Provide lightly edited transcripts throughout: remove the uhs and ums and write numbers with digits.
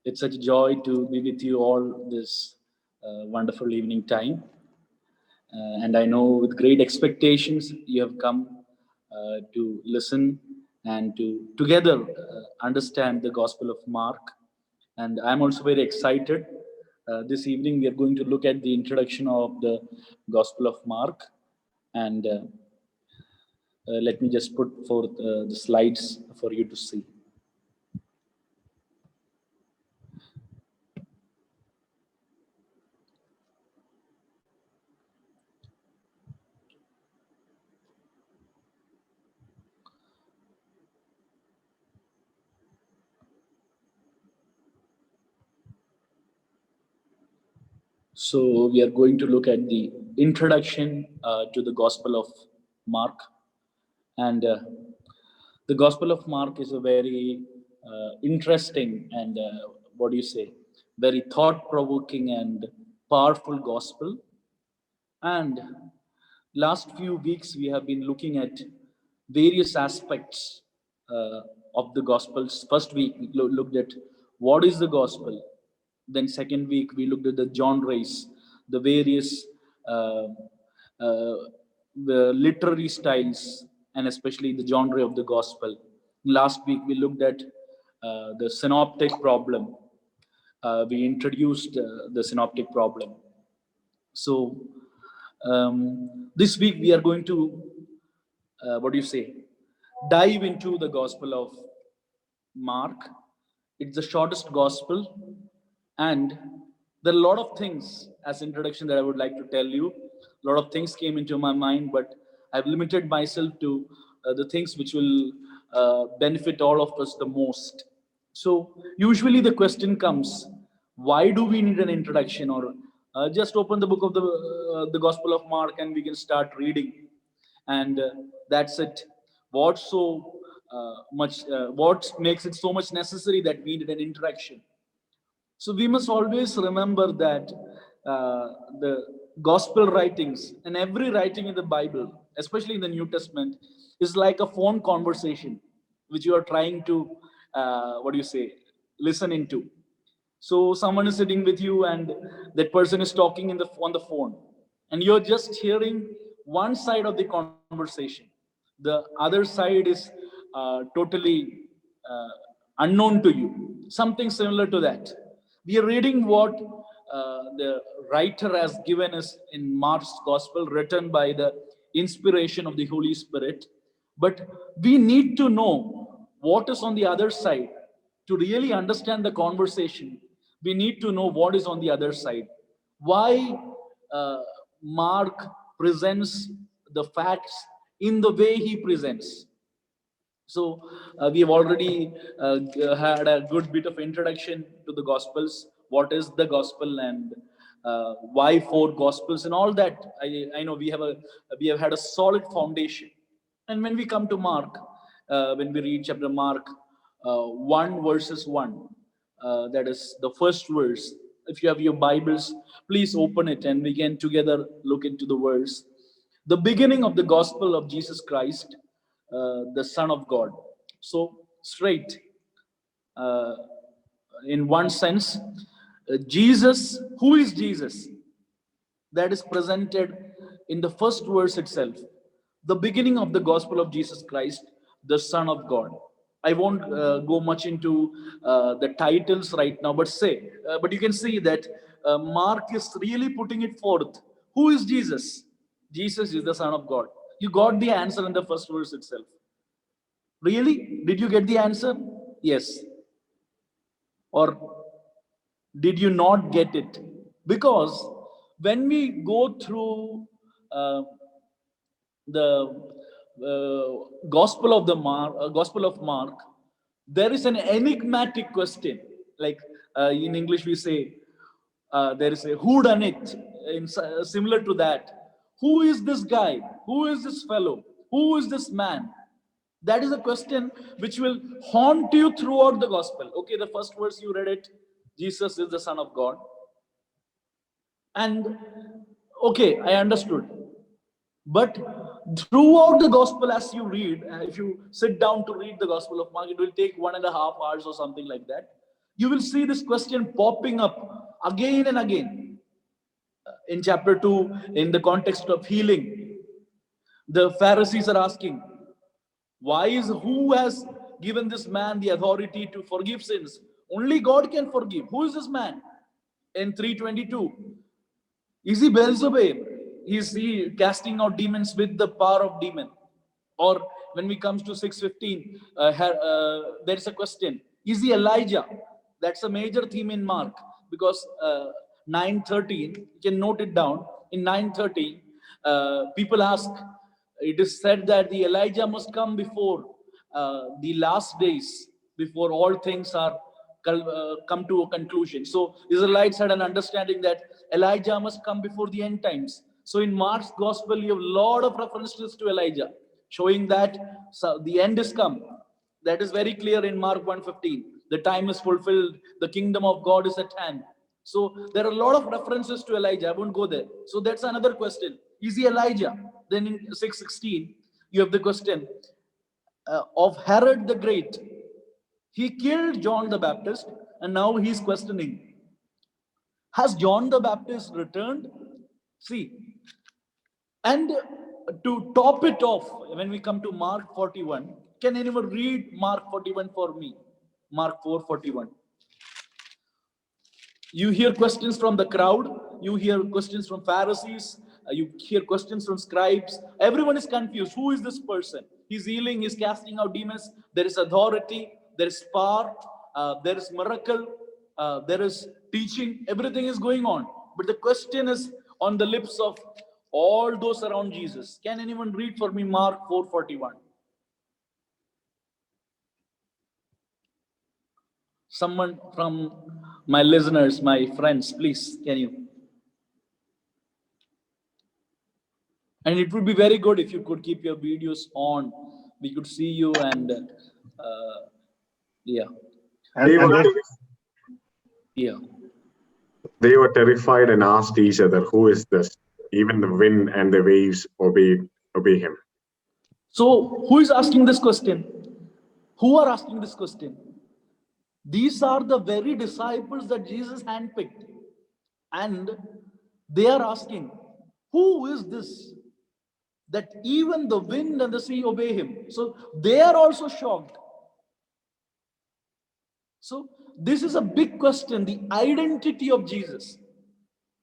It's such a joy to be with you all this wonderful evening time. And I know with great expectations you have come to listen and to together understand the Gospel of Mark. And I'm also very excited. This evening we are going to look at the introduction of the Gospel of Mark. And let me just put forth the slides for you to see. So we are going to look at the introduction to the Gospel of Mark. And the Gospel of Mark is a very interesting and what do you say, very thought-provoking and powerful gospel. And last few weeks we have been looking at various aspects uh, of the Gospels. First week we looked at what is the Gospel. Then second week we looked at the genres, the various uh, uh, the literary styles, and especially the genre of the Gospel. Last week we looked at the synoptic problem. We introduced the synoptic problem. So this week we are going to, what do you say, dive into the Gospel of Mark. It's the shortest Gospel, and there are a lot of things as introduction that I would like to tell you. A lot of things came into my mind, but I've limited myself to the things which will benefit all of us the most. So usually the question comes, why do we need an introduction? Or just open the book of the Gospel of Mark and we can start reading, and that's it. What so much? What makes it so much necessary that we need an introduction? So we must always remember that the gospel writings and every writing in the Bible, especially in the New Testament, is like a phone conversation which you are trying to, what do you say, listen into. So someone is sitting with you and that person is talking on the phone, and you're just hearing one side of the conversation. The other side is totally uh, unknown to you. Something similar to that. We are reading what the writer has given us in Mark's Gospel, written by the inspiration of the Holy Spirit. But we need to know what is on the other side. To really understand the conversation, we need to know what is on the other side. Why Mark presents the facts in the way he presents. So we have already had a good bit of introduction to the Gospels. What is the Gospel, and why four Gospels, and all that. I know we have had a solid foundation. And when we come to Mark, when we read chapter Mark 1 verses 1, that is the first verse. If you have your Bibles, please open it and we can together look into the verse. The beginning of the gospel of Jesus Christ, the Son of God. So, straight, uh, in one sense, Jesus, who is Jesus? That is presented in the first verse itself. The beginning of the gospel of Jesus Christ, the Son of God. I won't go much into the titles right now, but you can see that Mark is really putting it forth. Who is Jesus? Jesus is the Son of God. You got the answer in the first verse itself. Really? Did you get the answer? Yes. Or did you not get it? Because when we go through uh, the Gospel of Mark, there is an enigmatic question. Like in English, we say there is a who done it, similar to that. Who is this guy? Who is this fellow? Who is this man? That is a question which will haunt you throughout the gospel. Okay, the first verse you read it, Jesus is the Son of God. And okay, I understood. But throughout the gospel, as you read, if you sit down to read the Gospel of Mark, it will take 1.5 hours or something like that. You will see this question popping up again and again. In chapter 2, in the context of healing, the Pharisees are asking, who has given this man the authority to forgive sins? Only God can forgive. Who is this man? In 3:22, is he Beelzebub? Is he casting out demons with the power of demon? Or when we comes to 6:15, there is a question: is he Elijah? That's a major theme in Mark, because 9:13, you can note it down. In 9:13, people ask. It is said that the Elijah must come before the last days, before all things are come to a conclusion. So Israelites had an understanding that Elijah must come before the end times. So in Mark's gospel, you have a lot of references to Elijah, showing that the end is come. That is very clear in Mark 1:15. The time is fulfilled. The kingdom of God is at hand. So there are a lot of references to Elijah. I won't go there. So that's another question. Is he Elijah? Then in 6:16, you have the question of Herod the Great. He killed John the Baptist, and now he's questioning, has John the Baptist returned? See, and to top it off, when we come to Mark 41, can anyone read Mark 41 for me? Mark 4:41. You hear questions from the crowd, you hear questions from Pharisees, you hear questions from scribes. Everyone is confused. Who is this person? He's healing, he's casting out demons. There is authority, there is power, there is miracle, there is teaching. Everything is going on. But the question is on the lips of all those around Jesus. Can anyone read for me Mark 4:41? Someone from my listeners, my friends, please, can you? And it would be very good if you could keep your videos on. We could see you and yeah. Yeah. They were terrified and asked each other, who is this? Even the wind and the waves obey him. So who is asking this question? Who are asking this question? These are the very disciples that Jesus handpicked. And they are asking, who is this? That even the wind and the sea obey him. So they are also shocked. So this is a big question, the identity of Jesus.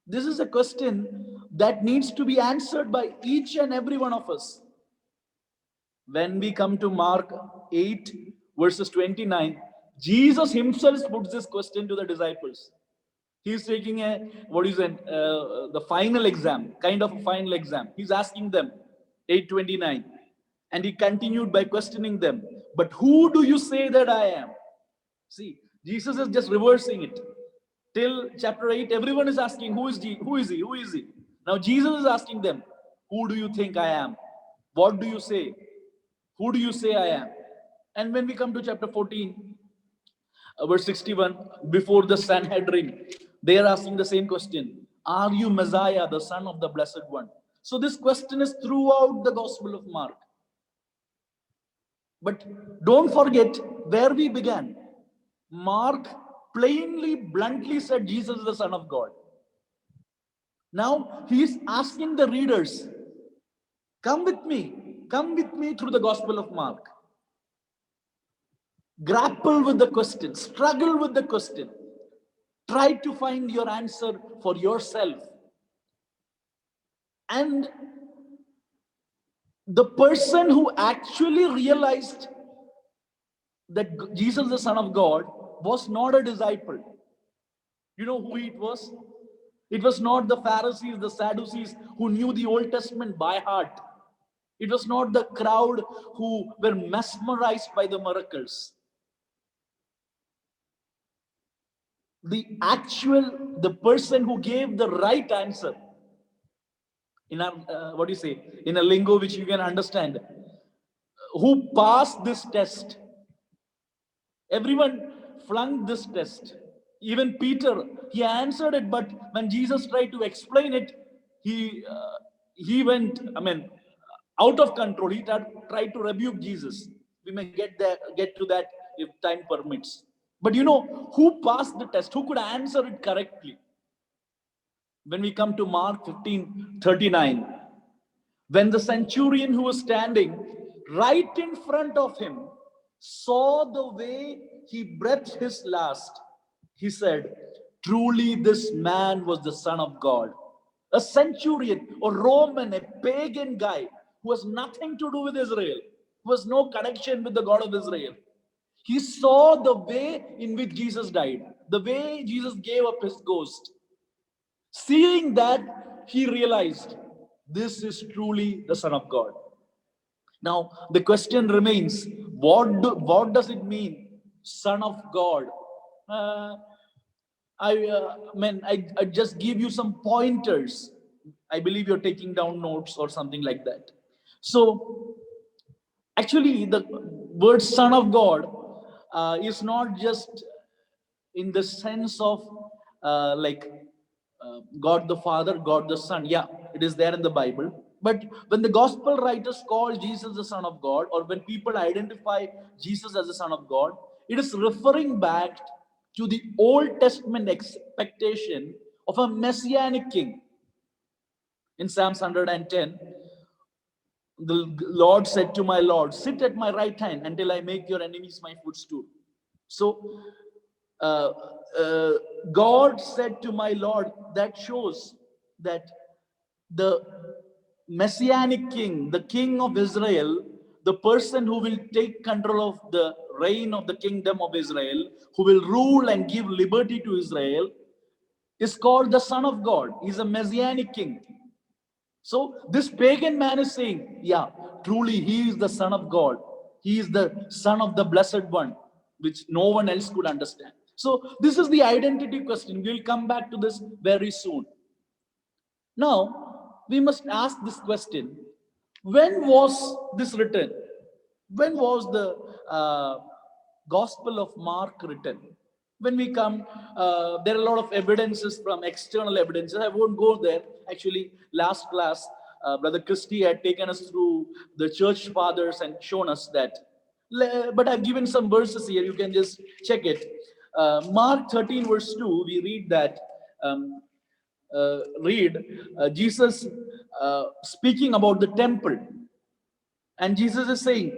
This is a question that needs to be answered by each and every one of us. When we come to Mark 8, verses 29, Jesus himself puts this question to the disciples. He's taking the final exam, kind of a final exam. He's asking them, 8:29. And he continued by questioning them. But who do you say that I am? See, Jesus is just reversing it. Till chapter 8, everyone is asking, who is he? Who is he? Who is he? Now Jesus is asking them, who do you think I am? What do you say? Who do you say I am? And when we come to chapter 14, verse 61, before the Sanhedrin, they are asking the same question. Are you Messiah, the Son of the Blessed One? So this question is throughout the Gospel of Mark. But don't forget where we began. Mark plainly, bluntly said Jesus is the Son of God. Now he is asking the readers, come with me through the Gospel of Mark. Grapple with the question, struggle with the question. Try to find your answer for yourself. And the person who actually realized that Jesus, the Son of God, was not a disciple. You know who it was? It was not the Pharisees, the Sadducees who knew the Old Testament by heart. It was not the crowd who were mesmerized by the miracles. The person who gave the right answer, in a, in a lingo which you can understand, who passed this test. Everyone flunked this test. Even Peter, he answered it, but when Jesus tried to explain it, he went, out of control. He tried to rebuke Jesus. We may get to that if time permits. But you know, who passed the test? Who could answer it correctly? When we come to Mark 15:39, when the centurion who was standing right in front of him saw the way he breathed his last, he said, truly this man was the Son of God. A centurion, a Roman, a pagan guy who has nothing to do with Israel, who has no connection with the God of Israel. He saw the way in which Jesus died, the way Jesus gave up his ghost. Seeing that, he realized this is truly the Son of God. Now, the question remains, what does it mean, Son of God? Uh, I just give you some pointers. I believe you're taking down notes or something like that. So, actually, the word Son of God is not just in the sense of God the Father, God the Son. Yeah, it is there in the Bible. But when the gospel writers call Jesus the Son of God, or when people identify Jesus as the Son of God, it is referring back to the Old Testament expectation of a messianic king. In Psalms 110, the Lord said to my Lord, sit at my right hand until I make your enemies my footstool. So, uh, uh, God said to my Lord, that shows that the messianic king, the king of Israel, the person who will take control of the reign of the kingdom of Israel, who will rule and give liberty to Israel, is called the Son of God. He's a messianic king. So this pagan man is saying, yeah, truly he is the Son of God. He is the Son of the Blessed One, which no one else could understand. So this is the identity question. We'll come back to this very soon. Now, we must ask this question. When was this written? When was the Gospel of Mark written? When we come, there are a lot of evidences from external evidences. I won't go there. Actually, last class, Brother Christie had taken us through the church fathers and shown us that. But I've given some verses here. You can just check it. Mark 13, verse 2, we read that. Jesus speaking about the temple. And Jesus is saying,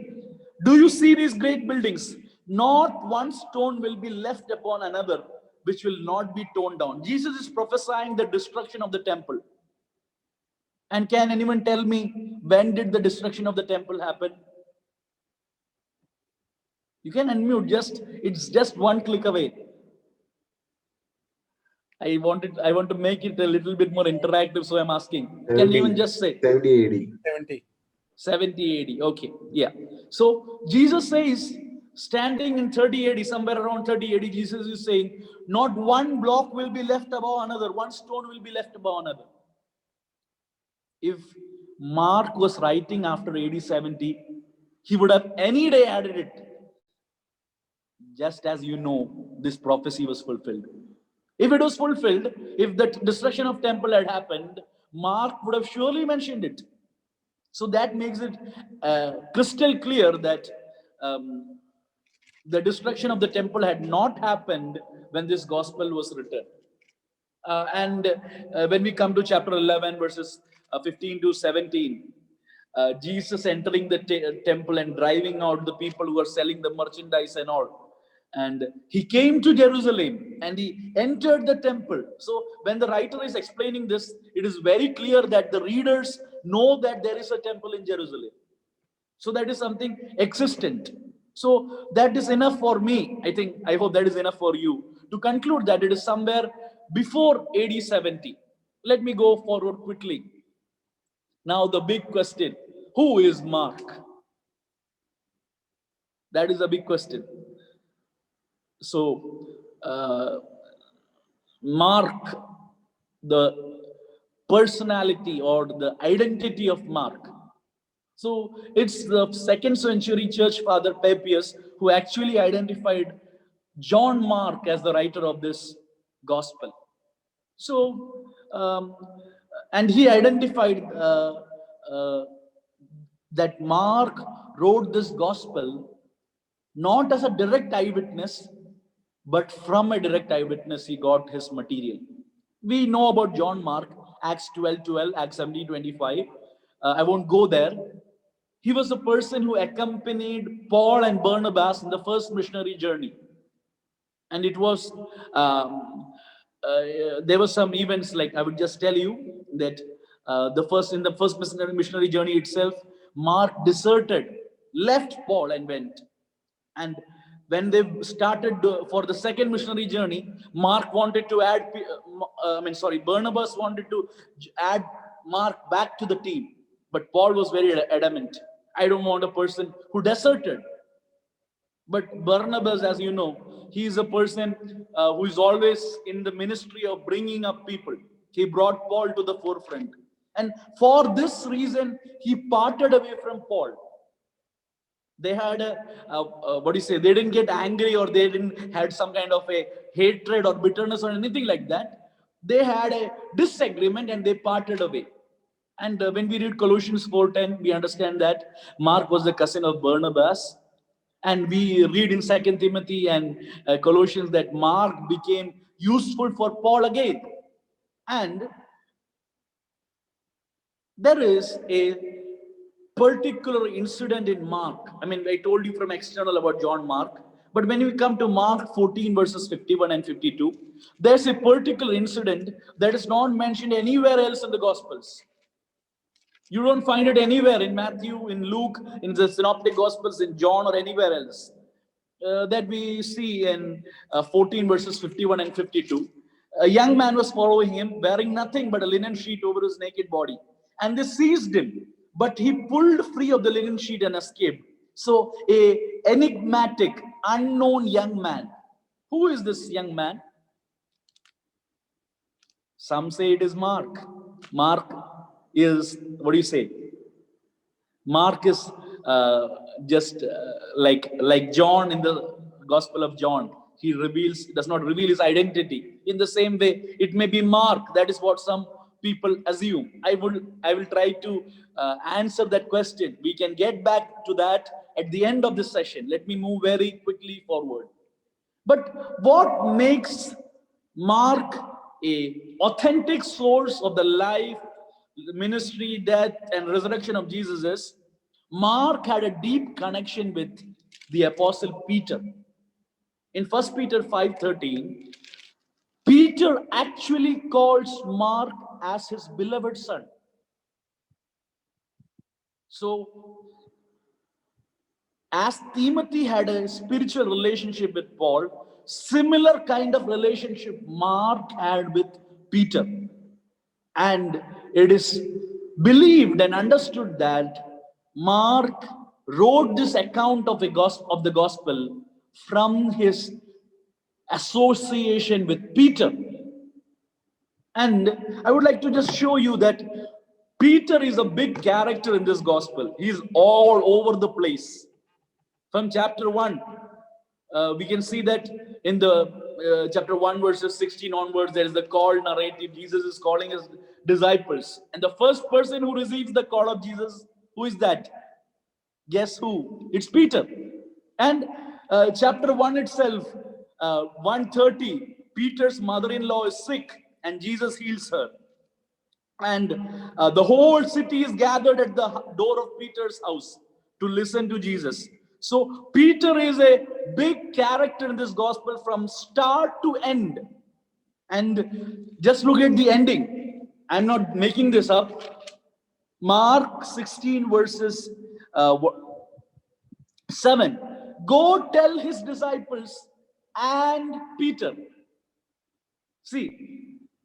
do you see these great buildings? Not one stone will be left upon another, which will not be torn down. Jesus is prophesying the destruction of the temple. And can anyone tell me, when did the destruction of the temple happen? You can unmute, it's just one click away. I want to make it a little bit more interactive, so I'm asking. 70, can anyone just say? 70 AD. 70 AD. Okay, yeah. So Jesus says, standing in 30 AD, somewhere around 30 AD, Jesus is saying, not one block will be left above another, one stone will be left above another. If Mark was writing after AD 70, he would have any day added it. Just as you know, this prophecy was fulfilled. If it was fulfilled, if the destruction of temple had happened, Mark would have surely mentioned it. So that makes it crystal clear that the destruction of the temple had not happened when this gospel was written. And when we come to chapter 11, verses 15 to 17, Jesus entering the temple and driving out the people who are selling the merchandise and all. And he came to Jerusalem and he entered the temple. So when the writer is explaining this, it is very clear that the readers know that there is a temple in Jerusalem. So that is something existent. So that is enough for me. I hope that is enough for you to conclude that it is somewhere before AD 70. Let me go forward quickly. Now the big question, who is Mark? That is a big question. So Mark, the personality or the identity of Mark. So it's the 2nd century church father Papias who actually identified John Mark as the writer of this gospel. So, and he identified that Mark wrote this gospel not as a direct eyewitness, but from a direct eyewitness, he got his material. We know about John Mark, Acts 12:12, Acts 17:25. I won't go there. He was the person who accompanied Paul and Barnabas in the first missionary journey. And it was, there were some events, like I would just tell you that in the first missionary journey itself, Mark deserted, left Paul and went. And when they started for the second missionary journey, Mark wanted to add, Barnabas wanted to add Mark back to the team. But Paul was very adamant. I don't want a person who deserted. But Barnabas, as you know, he is a person who is always in the ministry of bringing up people. He brought Paul to the forefront. And for this reason, he parted away from Paul. They had they didn't get angry, or they didn't had some kind of a hatred or bitterness or anything like that. They had a disagreement and they parted away. And when we read Colossians 4:10, we understand that Mark was the cousin of Barnabas. And we read in 2 Timothy and Colossians that Mark became useful for Paul again. And there is a particular incident in Mark. I mean, I told you from external about John Mark. But when we come to Mark 14 verses 51 and 52, there's a particular incident that is not mentioned anywhere else in the Gospels. You don't find it anywhere in Matthew, in Luke, in the Synoptic Gospels, in John, or anywhere else. That we see in 14 verses 51 and 52. A young man was following him, wearing nothing but a linen sheet over his naked body. And they seized him, but he pulled free of the linen sheet and escaped. So, a enigmatic, unknown young man. Who is this young man? Some say it is Mark. Mark is, what do you say? Mark is just like John in the Gospel of John. He does not reveal his identity. In the same way, it may be Mark. That is what some people assume. I will try to answer that question. We can get back to that at the end of this session. Let me move very quickly forward. But what makes Mark a authentic source of the life, ministry, death, and resurrection of Jesus is Mark had a deep connection with the Apostle Peter. In 1 Peter 5:13, Peter actually calls Mark as his beloved son. So, as Timothy had a spiritual relationship with Paul, similar kind of relationship Mark had with Peter. And it is believed and understood that Mark wrote this account of the gospel from his association with Peter. And I would like to just show you that Peter is a big character in this gospel. He is all over the place. From chapter 1, we can see that in the chapter 1 verses 16 onwards, there is the call narrative. Jesus is calling his disciples. And the first person who receives the call of Jesus, who is that? Guess who? It's Peter. And chapter 1 itself, 1:30, Peter's mother-in-law is sick and Jesus heals her. And the whole city is gathered at the door of Peter's house to listen to Jesus. So Peter is a big character in this gospel from start to end. And just look at the ending. I'm not making this up. Mark 16 verses 7. Go tell his disciples and Peter. See,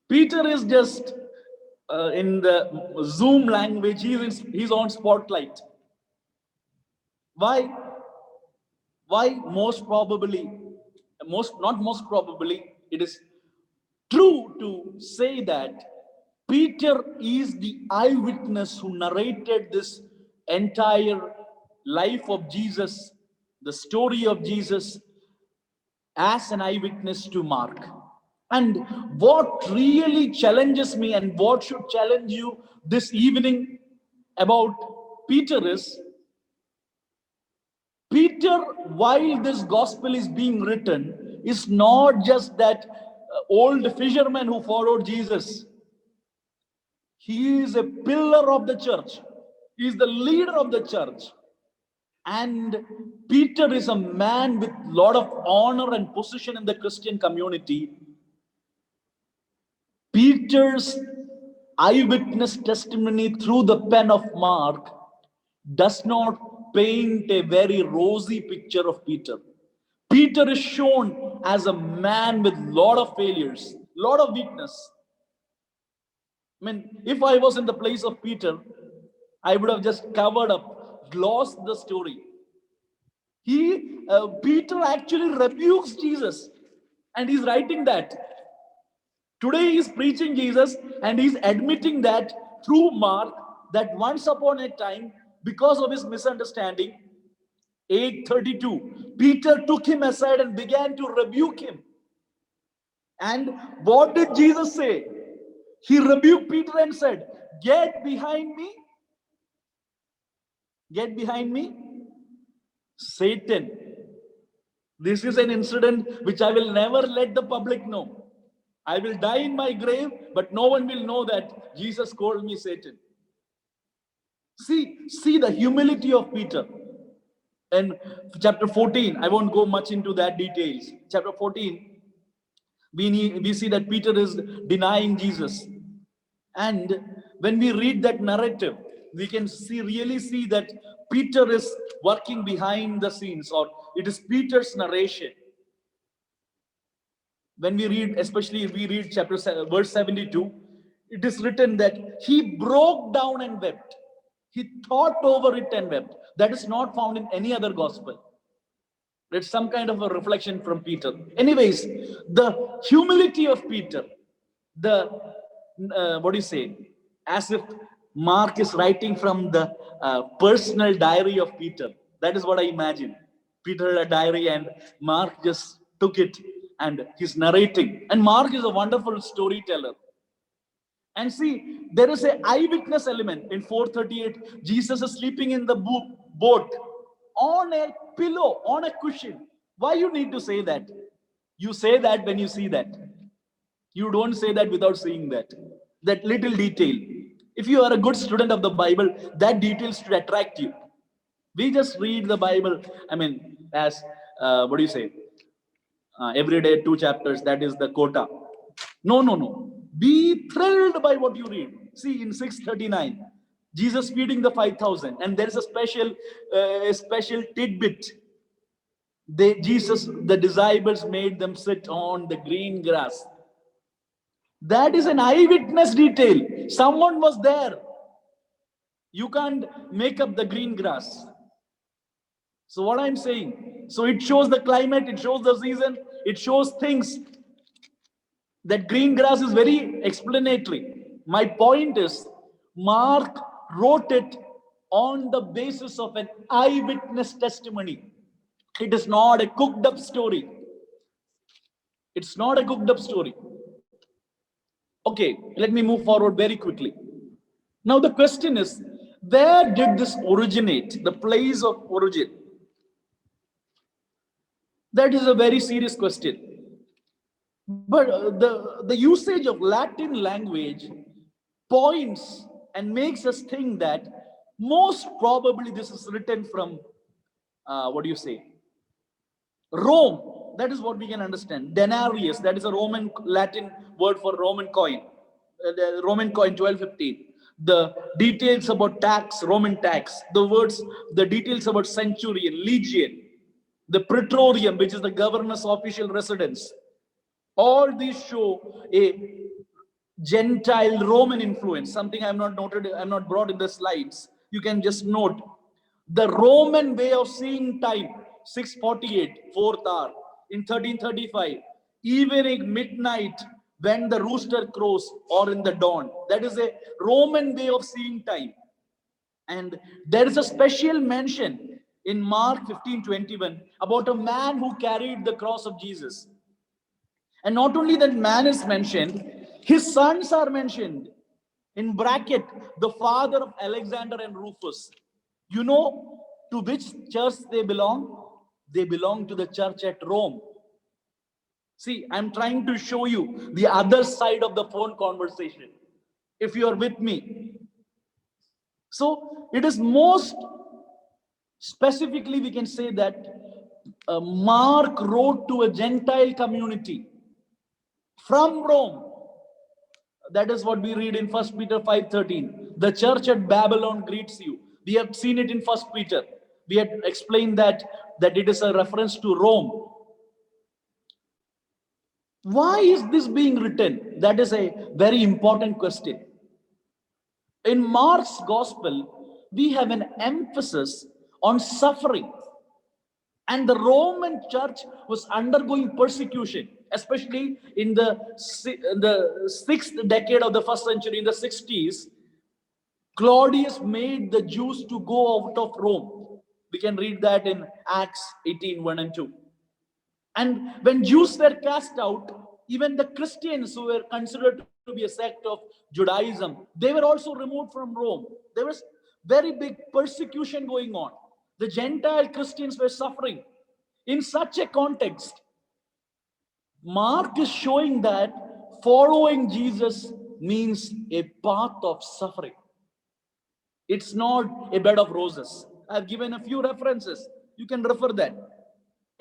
Peter is just in the Zoom language, he's on spotlight. Why? Not most probably, it is true to say that Peter is the eyewitness who narrated this entire life of Jesus, the story of Jesus, as an eyewitness to Mark. And what really challenges me and what should challenge you this evening about Peter is, Peter, while this gospel is being written, is not just that old fisherman who followed Jesus. He is a pillar of the church. He is the leader of the church. And Peter is a man with a lot of honor and position in the Christian community. Peter's eyewitness testimony through the pen of Mark does not paint a very rosy picture of Peter. Peter is shown as a man with a lot of failures, a lot of weakness. I mean, if I was in the place of Peter, I would have just covered up, glossed the story. Peter actually rebukes Jesus, and he's writing that. Today he's preaching Jesus, and he's admitting that through Mark, that once upon a time, because of his misunderstanding, 8:32, Peter took him aside and began to rebuke him. And what did Jesus say? He rebuked Peter and said, "Get behind me. Get behind me, Satan." This is an incident which I will never let the public know. I will die in my grave, but no one will know that Jesus called me Satan. See the humility of Peter. In chapter 14, I won't go much into that details. Chapter 14, we see that Peter is denying Jesus. And when we read that narrative, we can really see that Peter is working behind the scenes, or it is Peter's narration. When we read, especially if we read verse 72, it is written that he broke down and wept. He thought over it and wept. That is not found in any other gospel. It's some kind of a reflection from Peter. Anyways, the humility of Peter, as if Mark is writing from the personal diary of Peter. That is what I imagine. Peter had a diary and Mark just took it and he's narrating. And Mark is a wonderful storyteller. And see, there is an eyewitness element. In 4:38, Jesus is sleeping in the boat on a pillow, on a cushion. Why you need to say that? You say that when you see that. You don't say that without seeing that. That little detail. If you are a good student of the Bible, that detail should attract you. We just read the Bible, as, every day 2 chapters, that is the quota. No. Be thrilled by what you read. See, in 6:39, Jesus feeding the 5,000, and there is a special tidbit. The disciples made them sit on the green grass. That is an eyewitness detail. Someone was there. You can't make up the green grass. So what I'm saying, so it shows the climate, it shows the season, it shows things. That green grass is very explanatory. My point is, Mark wrote it on the basis of an eyewitness testimony. It is not a cooked up story. It's not a cooked up story. Okay, let me move forward very quickly. Now the question is, where did this originate? The place of origin. That is a very serious question. But the usage of Latin language points and makes us think that most probably this is written from, Rome. That is what we can understand. Denarius, that is a Latin word for Roman coin. The Roman coin, 1215. The details about tax, Roman tax. The details about centurion, legion. The praetorium, which is the governor's official residence. All these show a Gentile Roman influence, something I'm not brought in the slides. You can just note the Roman way of seeing time, 6:48, 4th hour, in 1335, evening, midnight, when the rooster crows, or in the dawn. That is a Roman way of seeing time. And there is a special mention in Mark 15:21 about a man who carried the cross of Jesus. And not only that man is mentioned, his sons are mentioned. In bracket, the father of Alexander and Rufus. You know to which church they belong? They belong to the church at Rome. See, I'm trying to show you the other side of the phone conversation, if you are with me. So it is most specifically, we can say that Mark wrote to a Gentile community from Rome. That is what we read in 1 Peter 5:13. The church at Babylon greets you. We have seen it in 1 Peter. We had explained that it is a reference to Rome. Why is this being written? That is a very important question. In Mark's gospel, we have an emphasis on suffering. And the Roman church was undergoing persecution, especially in the 6th decade of the first century, in the 60s. Claudius made the Jews to go out of Rome. We can read that in Acts 18:1 and 2. And when Jews were cast out, even the Christians who were considered to be a sect of Judaism, they were also removed from Rome. There was very big persecution going on. The Gentile Christians were suffering. In such a context, Mark is showing that following Jesus means a path of suffering. It's not a bed of roses. I've given a few references. You can refer that.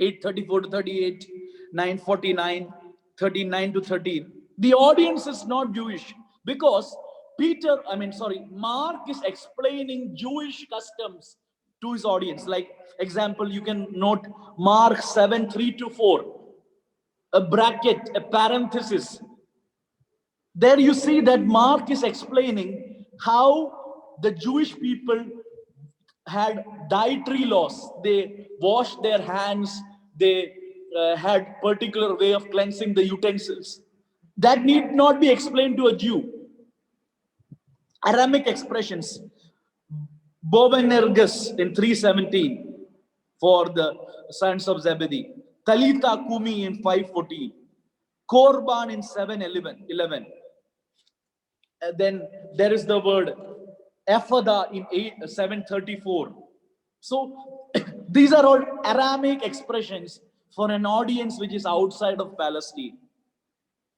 8:34 to 38, 9:49, 39 to 13. The audience is not Jewish because Mark is explaining Jewish customs to his audience. Like example, you can note Mark 7:3 to 4, a bracket, a parenthesis. There you see that Mark is explaining how the Jewish people had dietary laws. They washed their hands. They had particular way of cleansing the utensils. That need not be explained to a Jew. Aramic expressions. Boanerges in 3:17 for the sons of Zebedee. Talitha Kumi in 5:14. Korban in 7:11. Then there is the word Ephadah in 7:34. So these are all Aramic expressions for an audience which is outside of Palestine.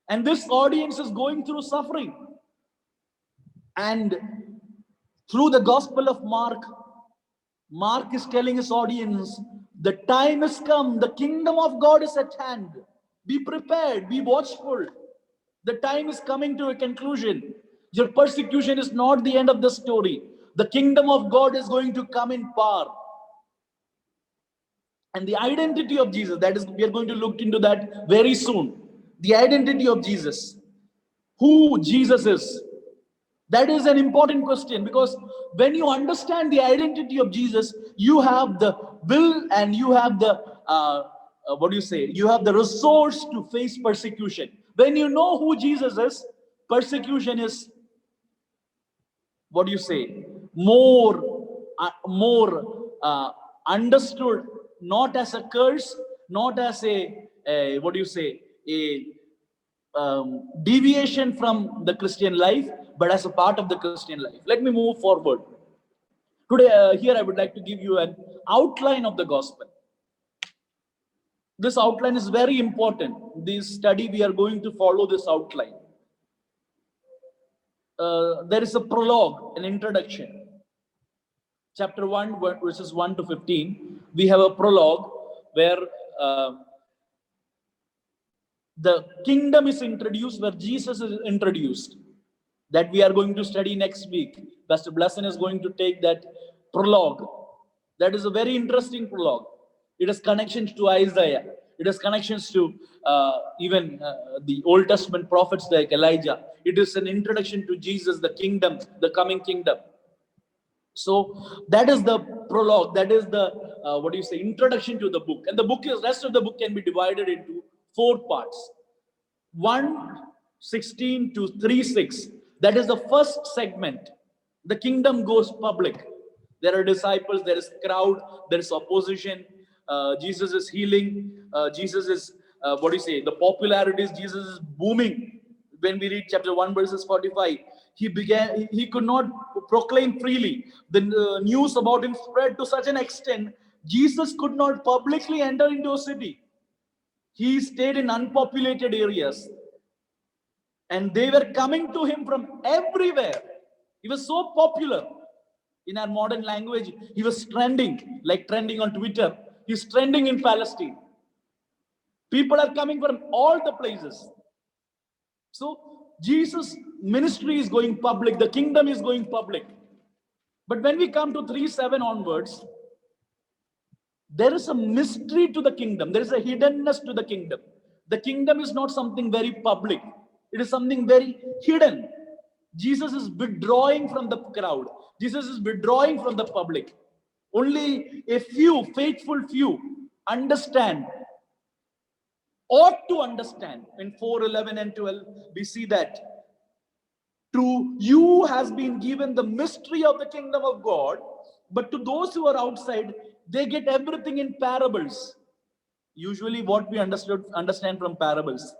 And this audience is going through suffering. And through the Gospel of Mark, Mark is telling his audience, the time has come, the kingdom of God is at hand. Be prepared, be watchful. The time is coming to a conclusion. Your persecution is not the end of the story. The kingdom of God is going to come in power. And the identity of Jesus, that is, we are going to look into that very soon. The identity of Jesus, who Jesus is. That is an important question, because when you understand the identity of Jesus, you have the will and you have the, you have the resource to face persecution. When you know who Jesus is, persecution is, more understood, not as a curse, not as a deviation from the Christian life, but as a part of the Christian life. Let me move forward. Today, here I would like to give you an outline of the gospel. This outline is very important. This study, we are going to follow this outline. There is a prologue, an introduction. Chapter 1, verses 1 to 15. We have a prologue where the kingdom is introduced, where Jesus is introduced. That we are going to study next week. Pastor Blesson is going to take that prologue. That is a very interesting prologue. It has connections to Isaiah. It has connections to even the Old Testament prophets like Elijah. It is an introduction to Jesus, the kingdom, the coming kingdom. So that is the prologue. That is the introduction to the book. And the rest of the book can be divided into 4 parts. 1:16 to 3:6. That is the first segment. The kingdom goes public. There are disciples, there is crowd, there is opposition. Jesus is healing. Jesus is, the popularity is, Jesus is booming. When we read chapter 1, verses 45, he could not proclaim freely. The news about him spread to such an extent, Jesus could not publicly enter into a city. He stayed in unpopulated areas. And they were coming to him from everywhere. He was so popular. In our modern language, he was trending, like trending on Twitter. He's trending in Palestine. People are coming from all the places. So Jesus' ministry is going public. The kingdom is going public. But when we come to 3:7 onwards, there is a mystery to the kingdom. There is a hiddenness to the kingdom. The kingdom is not something very public. It is something very hidden. Jesus is withdrawing from the crowd. Jesus is withdrawing from the public. Only a few, faithful few, understand, ought to understand. In 4:11 and 12, we see that to you has been given the mystery of the kingdom of God, but to those who are outside, they get everything in parables. Usually what we understand from parables,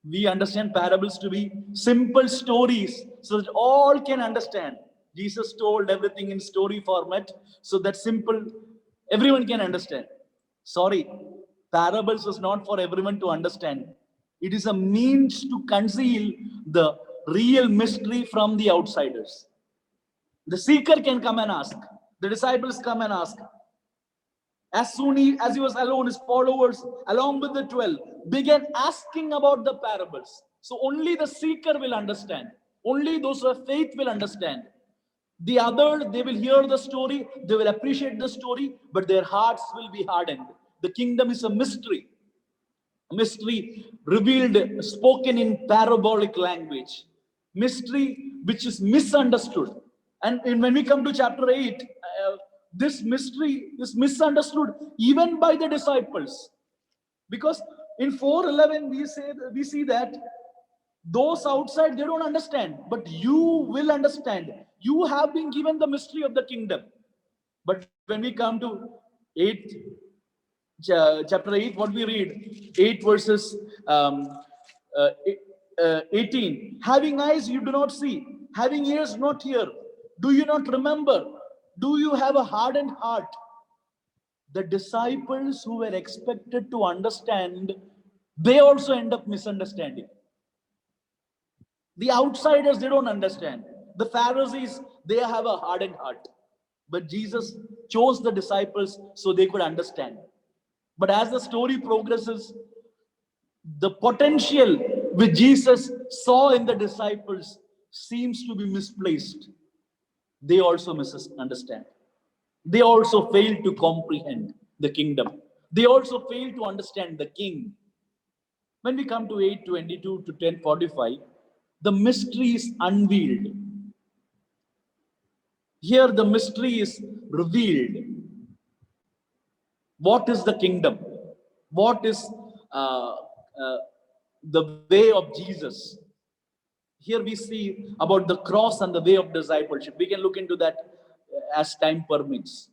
we understand parables to be simple stories so that all can understand. Jesus told everything in story format so that simple, everyone can understand. Sorry, parables is not for everyone to understand. It is a means to conceal the real mystery from the outsiders. The seeker can come and ask. The disciples come and ask. As soon as he was alone, his followers, along with the 12, began asking about the parables. So only the seeker will understand. Only those who have faith will understand. The others, they will hear the story, they will appreciate the story, but their hearts will be hardened. The kingdom is a mystery revealed, spoken in parabolic language, mystery which is misunderstood. And when we come to chapter 8, this mystery is misunderstood even by the disciples, because in 4:11 we see that those outside, they don't understand, but you will understand. You have been given the mystery of the kingdom. But when we come to 8, chapter 8, what we read, 8 verses 18, having eyes you do not see, having ears not hear, do you not remember, do you have a hardened heart? The disciples who were expected to understand, they also end up misunderstanding. The outsiders, they don't understand. The Pharisees, they have a hardened heart. But Jesus chose the disciples so they could understand. But as the story progresses, the potential which Jesus saw in the disciples seems to be misplaced. They also misunderstand. They also fail to comprehend the kingdom. They also fail to understand the king. When we come to 8:22 to 10:45, the mystery is unveiled. Here the mystery is revealed. What is the kingdom? What is the way of Jesus? Here we see about the cross and the way of discipleship. We can look into that as time permits.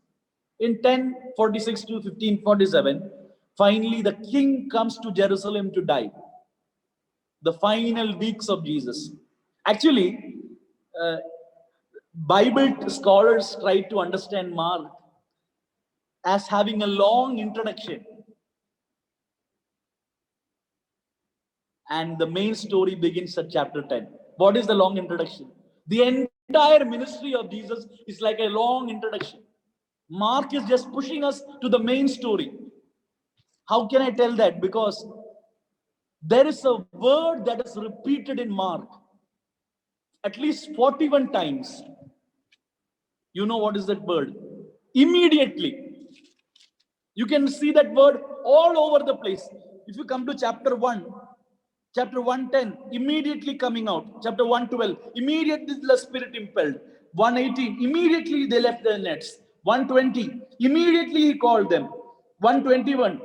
In 10:46 to 15:47, finally the king comes to Jerusalem to die. The final weeks of Jesus. Actually, Bible scholars try to understand Mark as having a long introduction, and the main story begins at chapter 10. What is the long introduction? The entire ministry of Jesus is like a long introduction. Mark is just pushing us to the main story. How can I tell that? Because there is a word that is repeated in Mark at least 41 times. You know what is that word? Immediately. You can see that word all over the place. If you come to chapter 1, chapter 1:10, immediately coming out. Chapter 1:12, immediately the Spirit impelled. 1:18, immediately they left their nets. 1:20, immediately he called them. 1:21,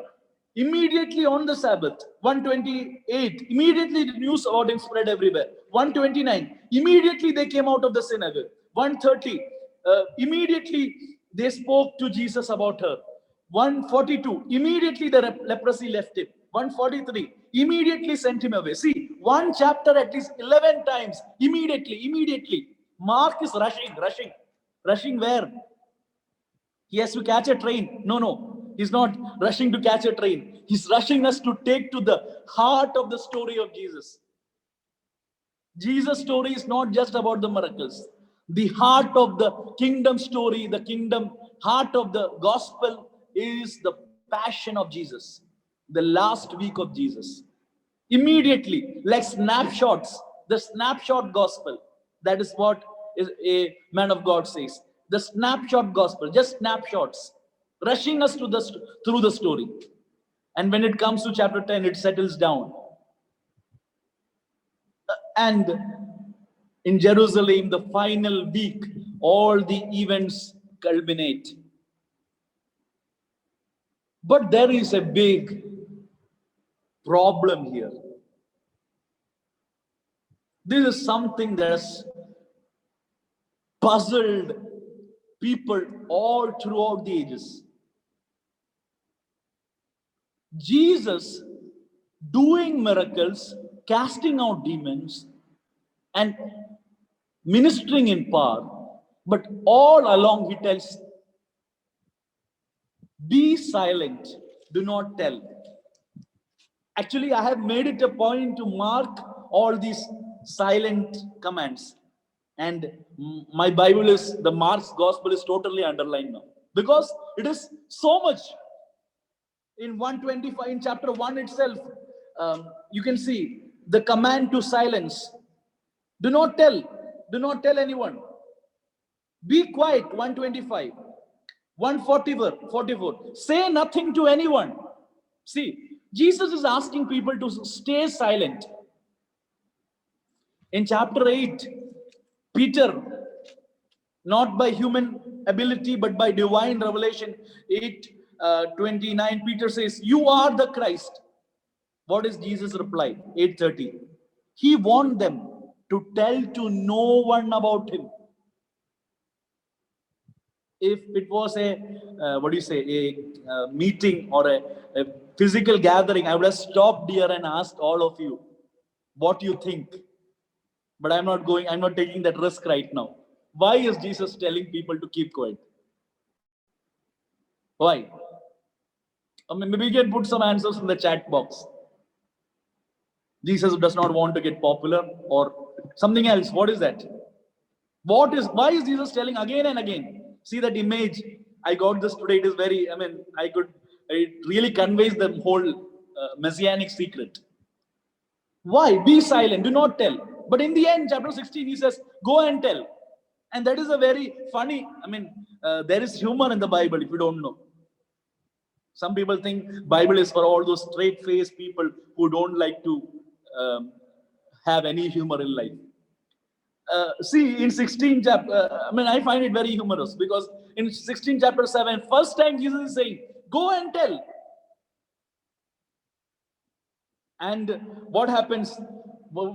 immediately on the Sabbath. 1:28, immediately the news about him spread everywhere. 1:29, immediately they came out of the synagogue. 1:30, immediately they spoke to Jesus about her. 1:42, immediately the leprosy left him. 1:43, immediately sent him away. See, one chapter at least 11 times. Immediately. Mark is rushing where? He has to catch a train. No. He's not rushing to catch a train. He's rushing us to take to the heart of the story of Jesus. Jesus' story is not just about the miracles. The heart of the kingdom story, the kingdom heart of the gospel is the passion of Jesus, the last week of Jesus. Immediately, like snapshots, the snapshot gospel. That is what a man of God says. The snapshot gospel, just snapshots, rushing us to through the story. And when it comes to chapter 10, it settles down. And in Jerusalem, the final week, all the events culminate. But there is a big problem here. This is something that has puzzled people all throughout the ages. Jesus doing miracles, casting out demons, and ministering in power, but all along he tells, be silent, do not tell. Actually, I have made it a point to mark all these silent commands. And my Bible is, the Mark's gospel is totally underlined now. Because it is so much. In 125, in chapter 1 itself, you can see the command to silence. Do not tell anyone. Be quiet, 125. 144, say nothing to anyone. See, Jesus is asking people to stay silent. In chapter 8, Peter, not by human ability, but by divine revelation, 8:29, Peter says, you are the Christ. What is Jesus' reply? 8:30. He warned them to tell to no one about him. If it was a meeting or a physical gathering, I would have stopped here and asked all of you what you think. But I'm not taking that risk right now. Why is Jesus telling people to keep quiet? Why? I mean, maybe we can put some answers in the chat box. Jesus does not want to get popular or something else. What is that? Why is Jesus telling again and again? See that image. I got this today. It is very, it really conveys the whole messianic secret. Why? Be silent. Do not tell. But in the end, chapter 16, he says, go and tell. And that is a very funny, there is humor in the Bible if you don't know. Some people think Bible is for all those straight-faced people who don't like to have any humor in life. See, in 16 chapter, I find it very humorous because in 16 chapter 7, first time Jesus is saying, go and tell. And what happens?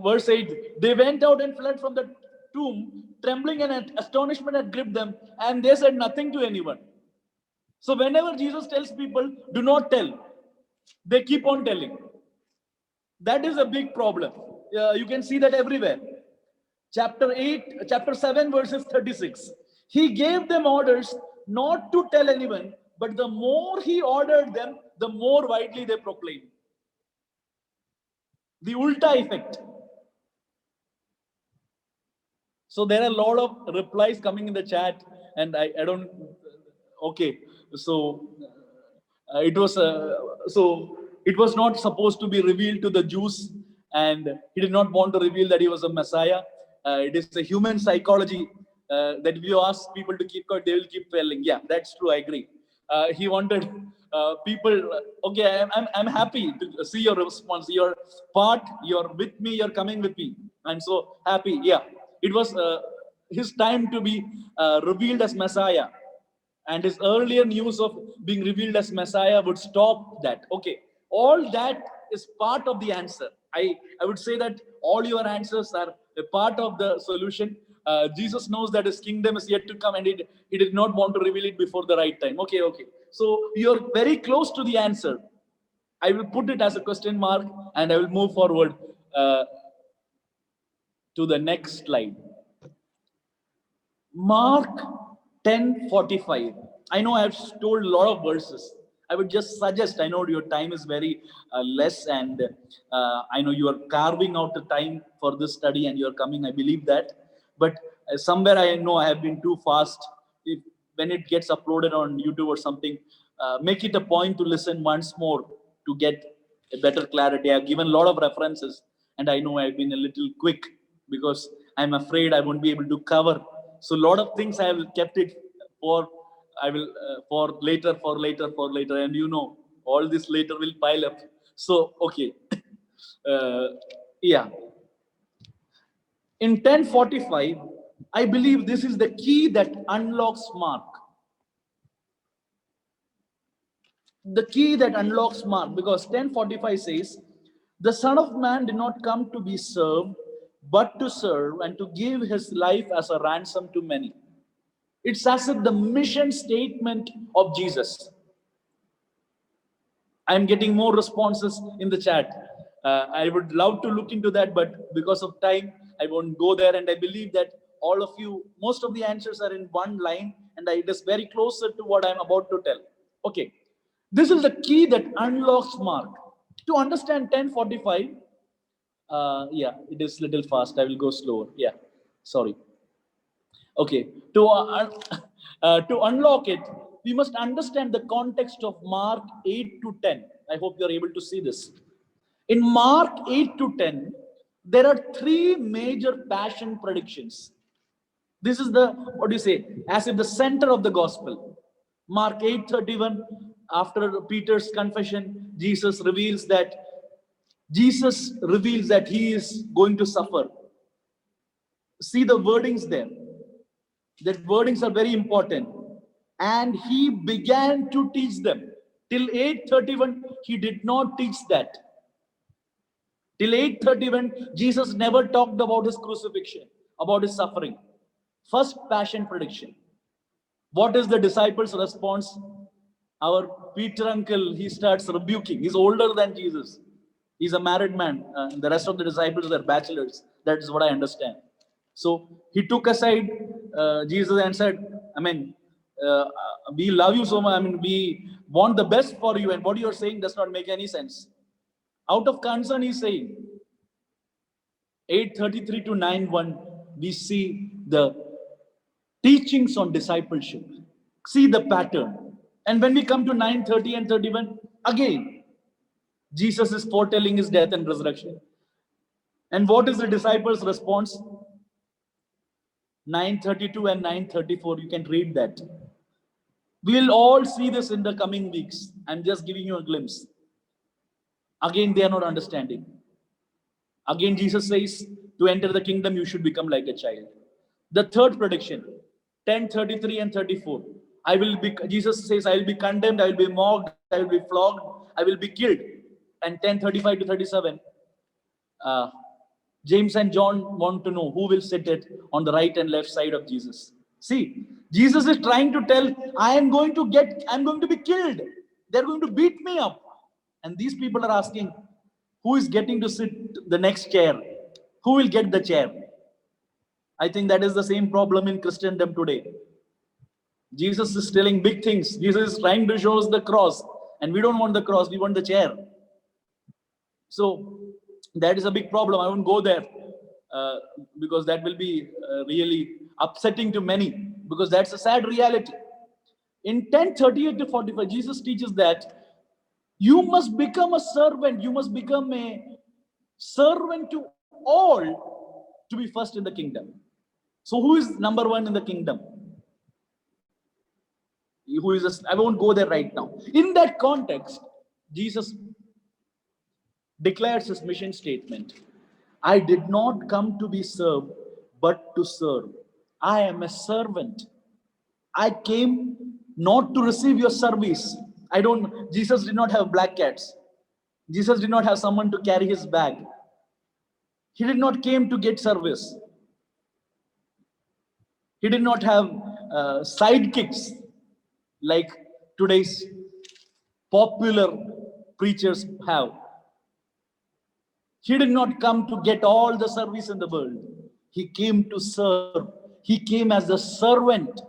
Verse 8, they went out and fled from the tomb, trembling and astonishment had gripped them, and they said nothing to anyone. So whenever Jesus tells people, do not tell, they keep on telling. That is a big problem. You can see that everywhere. Chapter 7, verses 36. He gave them orders not to tell anyone, but the more he ordered them, the more widely they proclaimed. The ulta effect. So there are a lot of replies coming in the chat, and I don't. Okay, so it was not supposed to be revealed to the Jews, and he did not want to reveal that he was a Messiah. It is a human psychology that if you ask people to keep quiet, they will keep telling. Yeah, that's true. I agree. He wanted people. Okay, I'm happy to see your response. You're part. You're with me. You're coming with me. I'm so happy. Yeah, it was his time to be revealed as Messiah. And his earlier news of being revealed as Messiah would stop that. Okay, all that is part of the answer. I would say that all your answers are a part of the solution. Jesus knows that his kingdom is yet to come, and he did not want to reveal it before the right time. Okay. So you're very close to the answer. I will put it as a question mark, and I will move forward to the next slide. Mark 10:45. I know I have told a lot of verses. I would just suggest, I know your time is very less, and I know you are carving out the time for this study and you are coming, I believe that. But somewhere I know I have been too fast. If, when it gets uploaded on YouTube or something, make it a point to listen once more to get a better clarity. I've given a lot of references, and I know I've been a little quick because I'm afraid I won't be able to cover. So a lot of things I have kept it for, I will for later, and you know, all this later will pile up. So okay, uh, yeah. In 1045, I believe this is the key that unlocks Mark. The key that unlocks Mark, because 1045 says, the Son of Man did not come to be served, but to serve and to give his life as a ransom to many. It's as if the mission statement of Jesus. I'm getting more responses in the chat. I would love to look into that, but because of time, I won't go there. And I believe that all of you, most of the answers are in one line, and it is very closer to what I'm about to tell. Okay, this is the key that unlocks Mark. To understand 1045, yeah, it is little fast. I will go slower. Yeah, sorry. Okay, to unlock it, we must understand the context of Mark 8 to 10. I hope you are able to see this. In Mark 8 to 10, there are three major passion predictions. This is the, what do you say, as if the center of the gospel. Mark 8:31, after Peter's confession, Jesus reveals that he is going to suffer. See the wordings there. That wordings are very important. And he began to teach them. Till 8:31, he did not teach that. Till 8:31, Jesus never talked about his crucifixion, about his suffering. First passion prediction. What is the disciples' response? Our Peter uncle, he starts rebuking. He's older than Jesus. He's a married man. The rest of the disciples are bachelors. That is what I understand. So he took aside Jesus and said, I mean, we love you so much. I mean, we want the best for you. And what you're saying does not make any sense. Out of concern, he's saying, 8:33 to 9:1, we see the teachings on discipleship. See the pattern. And when we come to 9:30 and 31, again, Jesus is foretelling his death and resurrection. And what is the disciples' response? 9:32 and 9:34, you can read that. We'll all see this in the coming weeks. I'm just giving you a glimpse. Again, they are not understanding. Again, Jesus says, to enter the kingdom, you should become like a child. The third prediction, 10:33 and 34. Jesus says, I will be condemned, I will be mocked, I will be flogged, I will be killed. And 10:35 to 37, James and John want to know who will sit it on the right and left side of Jesus. See, Jesus is trying to tell, I'm going to be killed. They're going to beat me up. And these people are asking, who is getting to sit the next chair? Who will get the chair? I think that is the same problem in Christendom today. Jesus is telling big things. Jesus is trying to show us the cross. And we don't want the cross, we want the chair. So that is a big problem. I won't go there because that will be really upsetting to many, because that's a sad reality. In 10:38 to 45, Jesus teaches that you must become a servant. You must become a servant to all to be first in the kingdom. So who is number one in the kingdom? I won't go there right now. In that context, Jesus declares his mission statement. I did not come to be served, but to serve. I am a servant. I came not to receive your service. Jesus did not have black cats. Jesus did not have someone to carry his bag. He did not came to get service. He did not have sidekicks like today's popular preachers have. He did not come to get all the service in the world. He came to serve. He came as the servant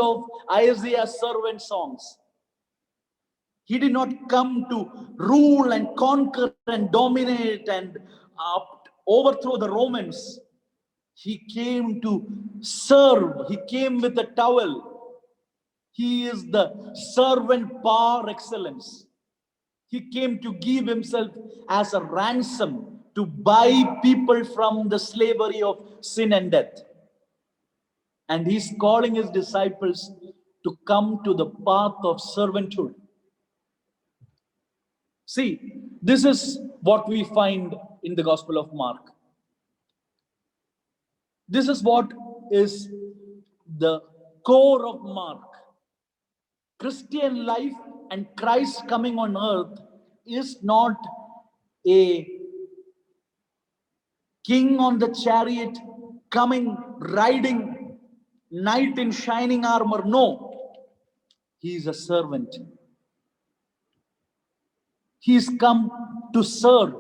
of Isaiah's servant songs. He did not come to rule and conquer and dominate and overthrow the Romans. He came to serve. He came with a towel. He is the servant par excellence. He came to give himself as a ransom to buy people from the slavery of sin and death. And he's calling his disciples to come to the path of servanthood. See, this is what we find in the Gospel of Mark. This is what is the core of Mark. Christian life and Christ coming on earth is not a king on the chariot coming, riding, knight in shining armor. No, he is a servant. He's come to serve.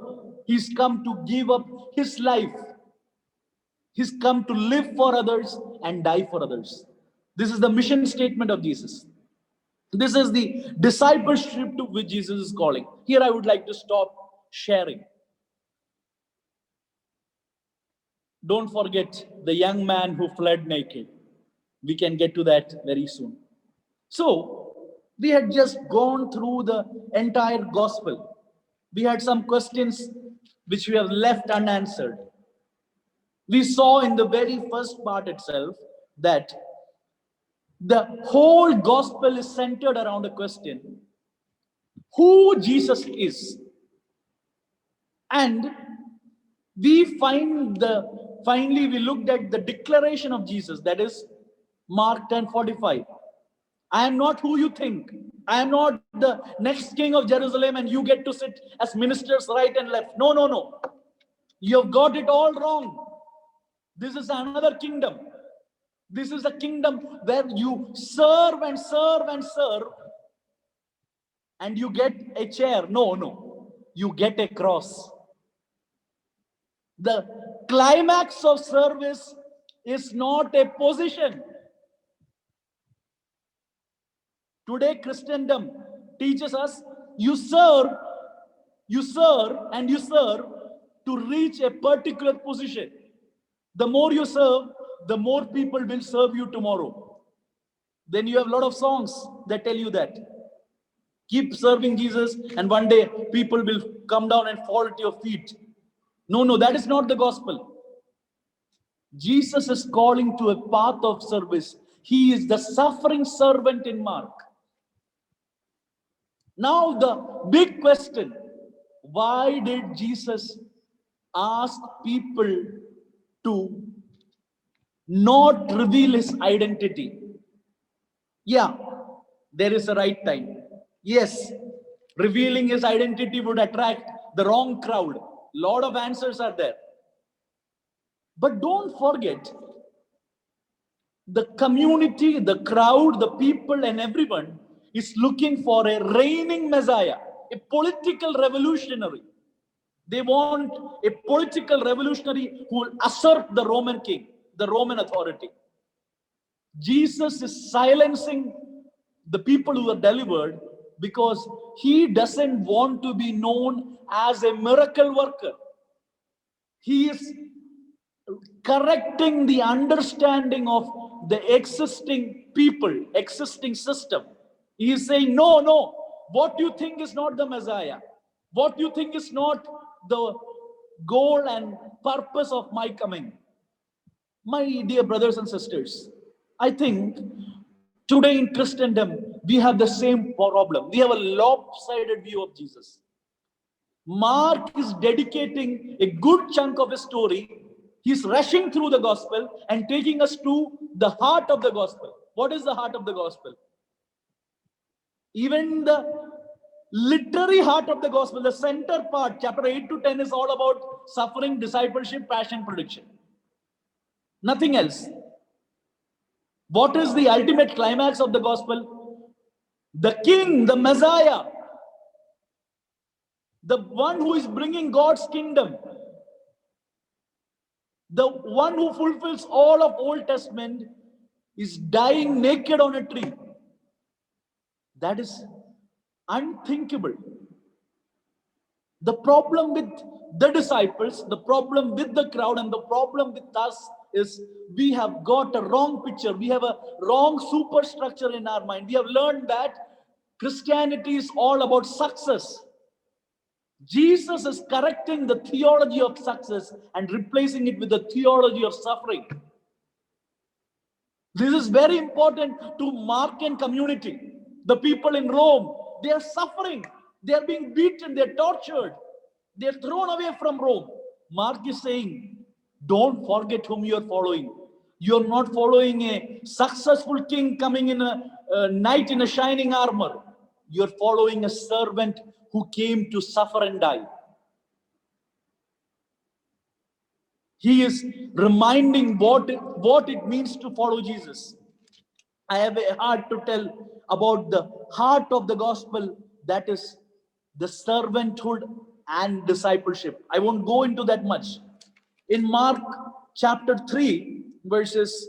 He's come to give up his life. He's come to live for others and die for others. This is the mission statement of Jesus. This is the discipleship to which Jesus is calling. Here I would like to stop sharing. Don't forget the young man who fled naked. We can get to that very soon. So, we had just gone through the entire gospel. We had some questions which we have left unanswered. We saw in the very first part itself that the whole gospel is centered around a question: who Jesus is. And we finally we looked at the declaration of Jesus, that is Mark 10:45. I am not who you think. I am not the next king of Jerusalem and you get to sit as ministers right and left. No, no, no. You have got it all wrong. This is another kingdom. This is a kingdom where you serve and serve and serve and you get a chair. No, no. You get a cross. The climax of service is not a position. Today, Christendom teaches us you serve, and you serve to reach a particular position. The more you serve, the more people will serve you tomorrow. Then you have a lot of songs that tell you that. Keep serving Jesus, and one day people will come down and fall at your feet. No, no, that is not the gospel. Jesus is calling to a path of service. He is the suffering servant in Mark. Now the big question, why did Jesus ask people to not reveal his identity? Yeah, there is a right time. Yes, revealing his identity would attract the wrong crowd. Lot of answers are there. But don't forget, the community, the crowd, the people and everyone is looking for a reigning Messiah, a political revolutionary. They want a political revolutionary who will usurp the Roman king, the Roman authority. Jesus is silencing the people who are delivered because he doesn't want to be known as a miracle worker. He is correcting the understanding of the existing people, existing system. He is saying, no, no, what you think is not the Messiah. What you think is not the goal and purpose of my coming. My dear brothers and sisters, I think today in Christendom, we have the same problem. We have a lopsided view of Jesus. Mark is dedicating a good chunk of his story. He's rushing through the gospel and taking us to the heart of the gospel. What is the heart of the gospel? Even the literary heart of the gospel, the center part, chapter 8 to 10 is all about suffering, discipleship, passion, prediction. Nothing else. What is the ultimate climax of the gospel? The king, the Messiah, the one who is bringing God's kingdom, the one who fulfills all of Old Testament, is dying naked on a tree. That is unthinkable. The problem with the disciples, the problem with the crowd, and the problem with us is we have got a wrong picture. We have a wrong superstructure in our mind. We have learned that Christianity is all about success. Jesus is correcting the theology of success and replacing it with the theology of suffering. This is very important to Markan community. The people in Rome, they are suffering. They are being beaten. They are tortured. They are thrown away from Rome. Mark is saying, don't forget whom you are following. You are not following a successful king coming in a knight in a shining armor. You are following a servant who came to suffer and die. He is reminding what it means to follow Jesus. I have a heart to tell about the heart of the gospel, that is the servanthood and discipleship. I won't go into that much. In Mark chapter 3, verses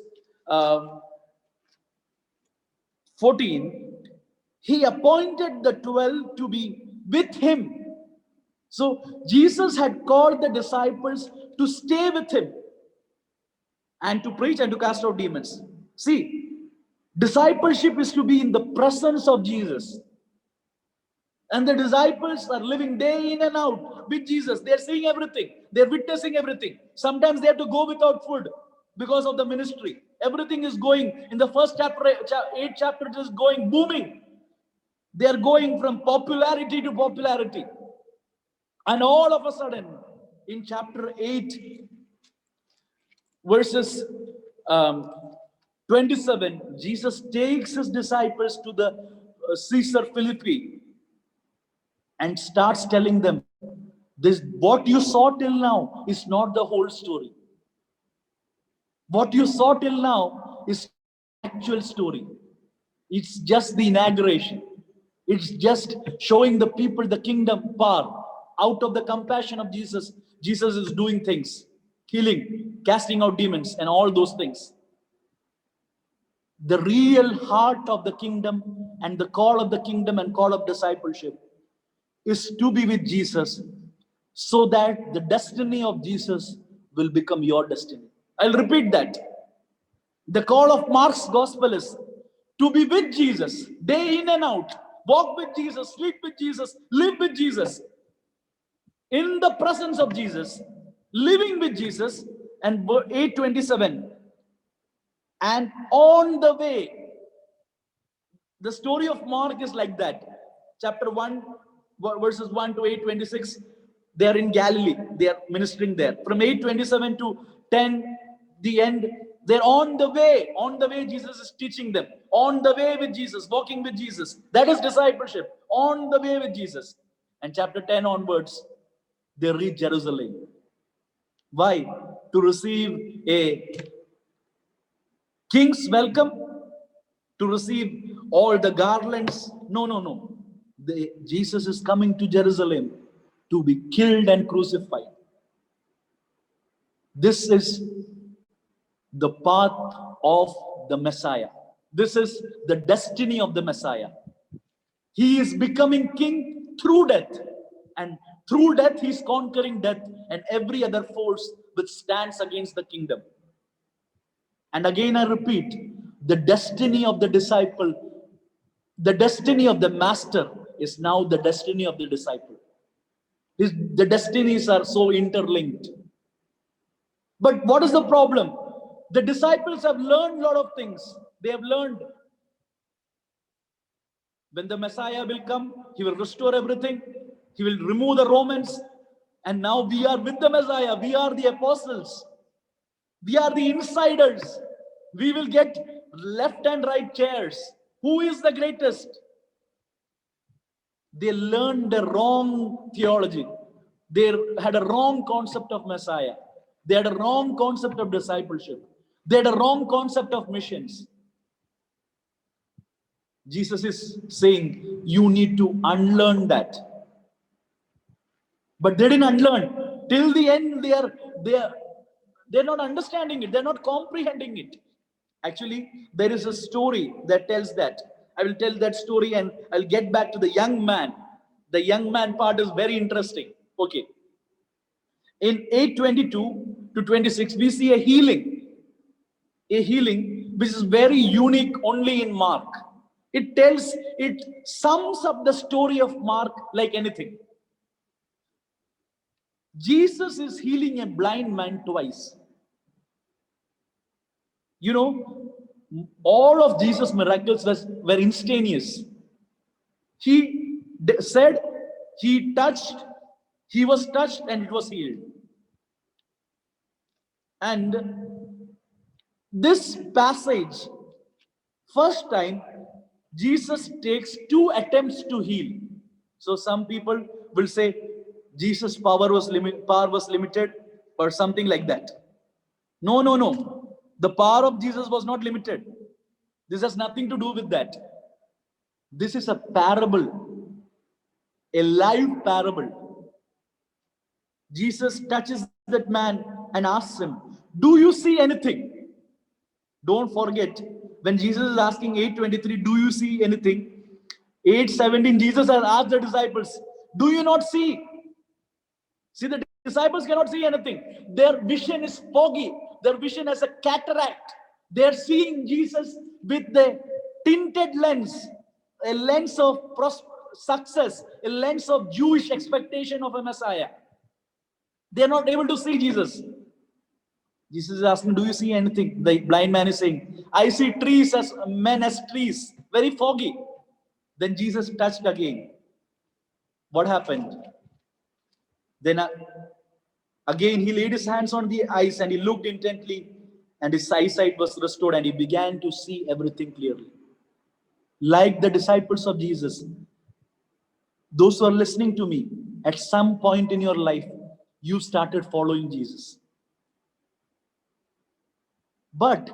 14, he appointed the 12 to be with him. So Jesus had called the disciples to stay with him and to preach and to cast out demons. See, discipleship is to be in the presence of Jesus. And the disciples are living day in and out with Jesus. They're seeing everything. They're witnessing everything. Sometimes they have to go without food because of the ministry. Everything is going, in the first chapter, 8 chapters is going, booming. They're going from popularity to popularity. And all of a sudden, in chapter 8, verses 27, Jesus takes his disciples to the Caesar Philippi and starts telling them, this, what you saw till now is not the whole story. What you saw till now is the actual story. It's just the inauguration. It's just showing the people the kingdom power. Out of the compassion of Jesus, Jesus is doing things, healing, casting out demons, and all those things. The real heart of the kingdom and the call of the kingdom and call of discipleship is to be with Jesus, so that the destiny of Jesus will become your destiny. I'll repeat that. The call of Mark's gospel is to be with Jesus, day in and out. Walk with Jesus, sleep with Jesus, live with Jesus. In the presence of Jesus, living with Jesus. And 8:27. And on the way, the story of Mark is like that. Chapter 1, verses 1 to 8:26, they are in Galilee. They are ministering there. From 8:27 to 10, the end, they're on the way. On the way, Jesus is teaching them. On the way with Jesus, walking with Jesus. That is discipleship. On the way with Jesus. And chapter 10 onwards, they reach Jerusalem. Why? To receive a king's welcome, to receive all the garlands. No. Jesus is coming to Jerusalem to be killed and crucified. This is the path of the Messiah. This is the destiny of the Messiah. He is becoming king through death. And through death, he is conquering death and every other force which stands against the kingdom. And again, I repeat, the destiny of the disciple, the destiny of the master is now the destiny of the disciple. The destinies are so interlinked. But what is the problem? The disciples have learned a lot of things. They have learned when the Messiah will come, he will restore everything. He will remove the Romans. And now we are with the Messiah. We are the apostles. We are the insiders. We will get left and right chairs. Who is the greatest? They learned the wrong theology. They had a wrong concept of Messiah. They had a wrong concept of discipleship. They had a wrong concept of missions. Jesus is saying, you need to unlearn that. But they didn't unlearn. Till the end, they're not understanding it. They're not comprehending it. Actually, there is a story that tells that I will tell that story and I'll get back to the young man. The young man part is very interesting. Okay. In 8:22 to 26, we see a healing which is very unique only in Mark. It sums up the story of Mark like anything. Jesus is healing a blind man twice. You know, all of Jesus' miracles were instantaneous. He said, he was touched and it was healed. And this passage, first time, Jesus takes 2 attempts to heal. So some people will say Jesus' power was limited or something like that. No, no, no. The power of Jesus was not limited. This has nothing to do with that. This is a parable, a live parable. Jesus touches that man and asks him, do you see anything? Don't forget, when Jesus is asking 8:23, do you see anything? 8:17, Jesus has asked the disciples, do you not see? See, the disciples cannot see anything. Their vision is foggy. Their vision is a cataract. They're seeing Jesus with the tinted lens, a lens of success, a lens of Jewish expectation of a Messiah. They're not able to see Jesus. Jesus is asking, do you see anything? The blind man is saying, I see trees as men as trees. Very foggy. Then Jesus touched again. What happened? Then again he laid his hands on the eyes and he looked intently and his eyesight was restored and he began to see everything clearly. Like the disciples of Jesus, those who are listening to me, at some point in your life, you started following Jesus. But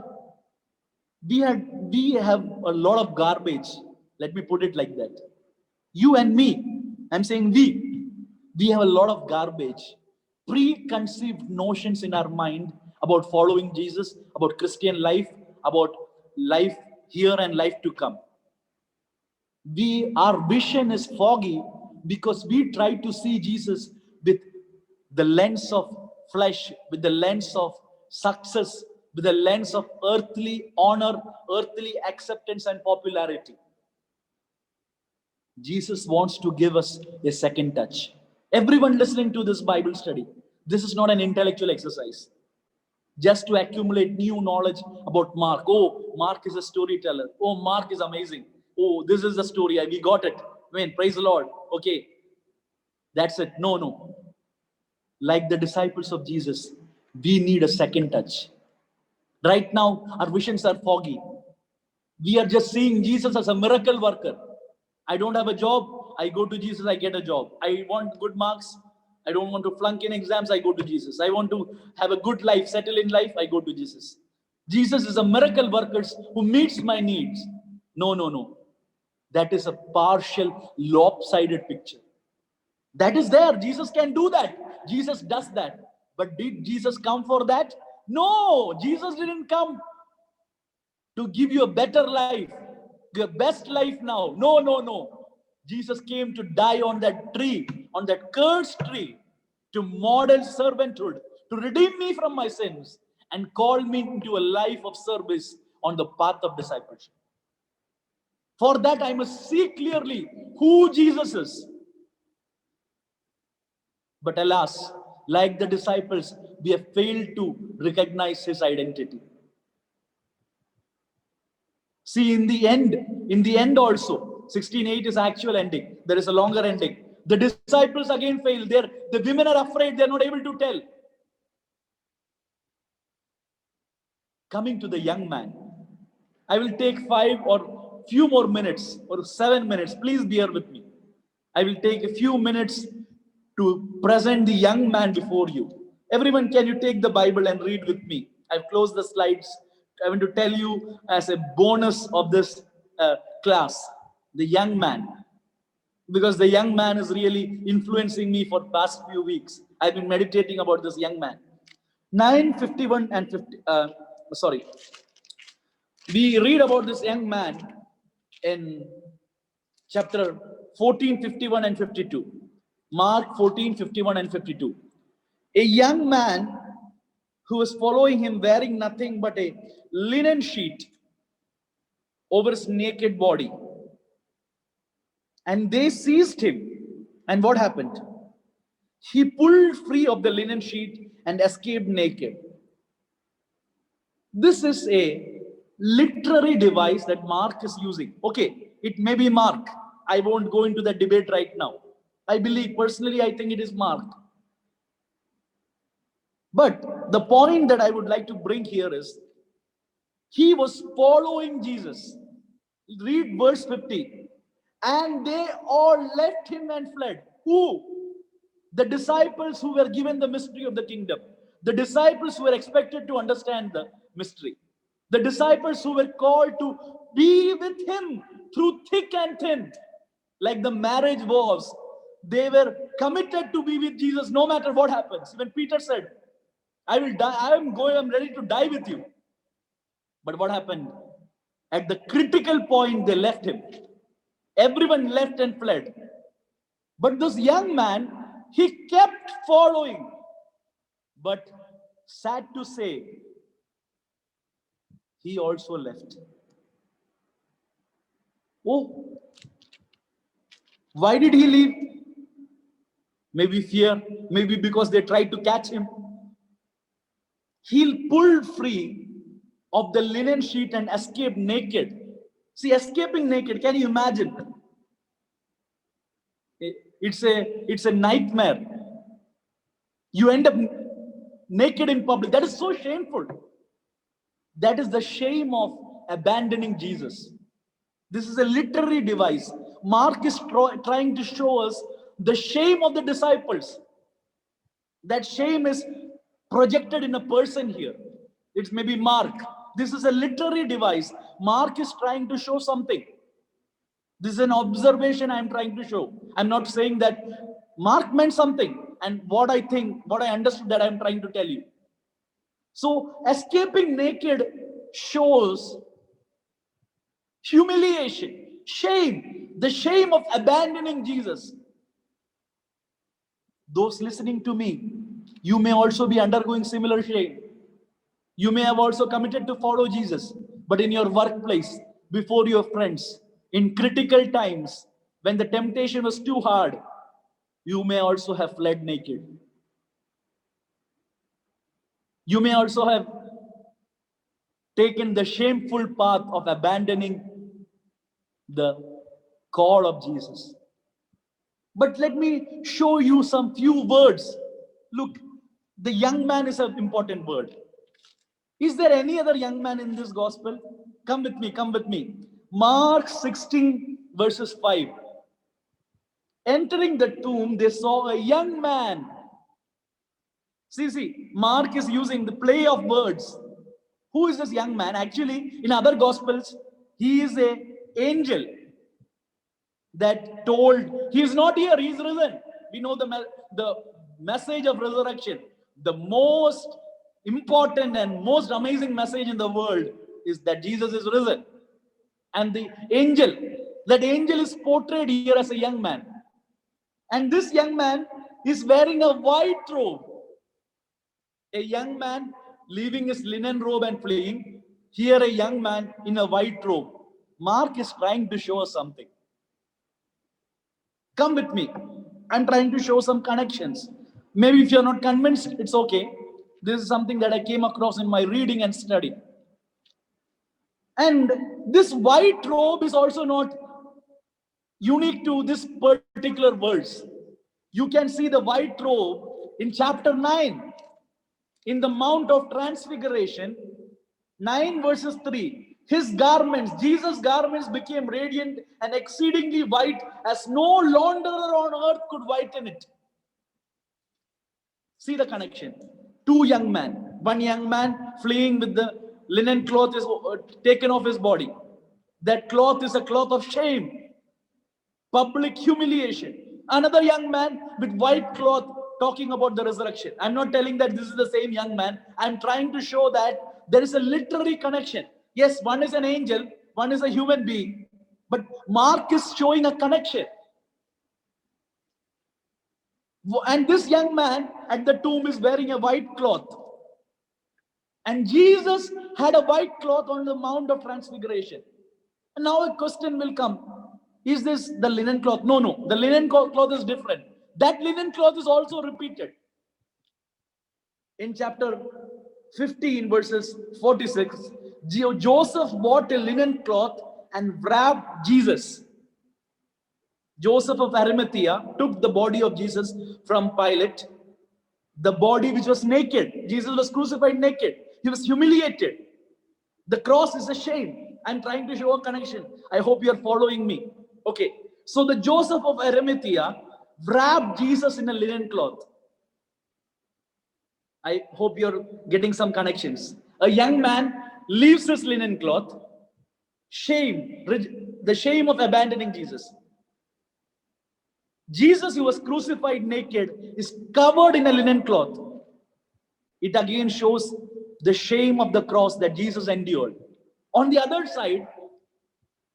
we have a lot of garbage. Let me put it like that. You and me, I'm saying we have a lot of garbage, preconceived notions in our mind about following Jesus, about Christian life, about life here and life to come. Our vision is foggy because we try to see Jesus with the lens of flesh, with the lens of success, with the lens of earthly honor, earthly acceptance and popularity. Jesus wants to give us a second touch. Everyone listening to this Bible study, this is not an intellectual exercise just to accumulate new knowledge about Mark. Oh, Mark is a storyteller. Oh, Mark is amazing. Oh, this is the story. We got it. Praise the Lord. Okay, that's it. No. Like the disciples of Jesus, we need a second touch. Right now, our visions are foggy. We are just seeing Jesus as a miracle worker. I don't have a job, I go to Jesus, I get a job. I want good marks, I don't want to flunk in exams, I go to Jesus. I want to have a good life, settle in life, I go to Jesus. Jesus is a miracle worker who meets my needs. No. That is a partial, lopsided picture. That is there. Jesus can do that. Jesus does that. But did Jesus come for that? No, Jesus didn't come to give you a better life, your best life now. No. Jesus came to die on that tree, on that cursed tree, to model servanthood, to redeem me from my sins and call me into a life of service on the path of discipleship. For that, I must see clearly who Jesus is. But alas, like the disciples, we have failed to recognize his identity. See, in the end also, 16:8 is actual ending. There is a longer ending. The disciples again fail. The women are afraid. They're not able to tell. Coming to the young man, I will take 5 or few more minutes or 7 minutes. Please bear with me. I will take a few minutes to present the young man before you. Everyone, can you take the Bible and read with me? I've closed the slides. I want to tell you as a bonus of this class, the young man, because the young man is really influencing me for past few weeks. I've been meditating about this young man. 9:51 and 50. We read about this young man in chapter 14, 51 and 52. Mark 14, 51 and 52. A young man who was following him wearing nothing but a linen sheet over his naked body. And they seized him. And what happened? He pulled free of the linen sheet and escaped naked. This is a literary device that Mark is using. Okay, it may be Mark. I won't go into the debate right now. I believe, personally, I think it is Mark. But the point that I would like to bring here is, he was following Jesus. Read verse 50. And they all left him and fled. Who? The disciples who were given the mystery of the kingdom. The disciples who were expected to understand the mystery. The disciples who were called to be with him through thick and thin. Like the marriage vows. They were committed to be with Jesus no matter what happens. Even Peter said, I will die. I'm ready to die with you. But what happened? At the critical point, they left him. Everyone left and fled. But this young man, he kept following. But sad to say, he also left. Oh, why did he leave? Maybe fear, maybe because they tried to catch him. He pulled free of the linen sheet and escaped naked. See, escaping naked, can you imagine? It's a nightmare. You end up naked in public. That is so shameful. That is the shame of abandoning Jesus. This is a literary device. Mark is trying to show us the shame of the disciples. That shame is projected in a person here. It's maybe Mark. This is a literary device. Mark is trying to show something. This is an observation I'm trying to show. I'm not saying that Mark meant something, and what I understood that I'm trying to tell you. So escaping naked shows humiliation, shame, the shame of abandoning Jesus. Those listening to me, you may also be undergoing similar shame. You may have also committed to follow Jesus, but in your workplace, before your friends, in critical times, when the temptation was too hard, you may also have fled naked. You may also have taken the shameful path of abandoning the call of Jesus. But let me show you some few words. Look, the young man is an important word. Is there any other young man in this gospel? Come with me, come with me. Mark 16 verses 5. Entering the tomb, they saw a young man. See, Mark is using the play of words. Who is this young man? Actually, in other gospels, he is an angel that told, he is not here, he is risen. We know the message of resurrection. The most important and most amazing message in the world is that Jesus is risen. And that angel is portrayed here as a young man. And this young man is wearing a white robe. A young man leaving his linen robe and fleeing. Here a young man in a white robe. Mark is trying to show us something. Come with me. I'm trying to show some connections. Maybe if you're not convinced, it's okay. This is something that I came across in my reading and study. And this white robe is also not unique to this particular verse. You can see the white robe in chapter 9. In the Mount of Transfiguration, 9 verses 3. His garments, Jesus' garments became radiant and exceedingly white, as no launderer on earth could whiten it. See the connection. Two young men. One young man fleeing with the linen cloth is taken off his body. That cloth is a cloth of shame, public humiliation. Another young man with white cloth talking about the resurrection. I'm not telling that this is the same young man. I'm trying to show that there is a literary connection. Yes, one is an angel, one is a human being, But Mark is showing a connection. And this young man at the tomb is wearing a white cloth. And Jesus had a white cloth on the Mount of Transfiguration. And now a question will come. Is this the linen cloth? No, no. The linen cloth is different. That linen cloth is also repeated. In chapter 15, verses 46, Joseph bought a linen cloth and wrapped Jesus. Joseph of Arimathea took the body of Jesus from Pilate, the body which was naked. Jesus was crucified naked. He was humiliated. The cross is a shame. I'm trying to show a connection. I hope you're following me. Okay. So the Joseph of Arimathea wrapped Jesus in a linen cloth. I hope you're getting some connections. A young man leaves his linen cloth. Shame, the shame of abandoning Jesus. Jesus, who was crucified naked, is covered in a linen cloth. It again shows the shame of the cross that Jesus endured. On the other side,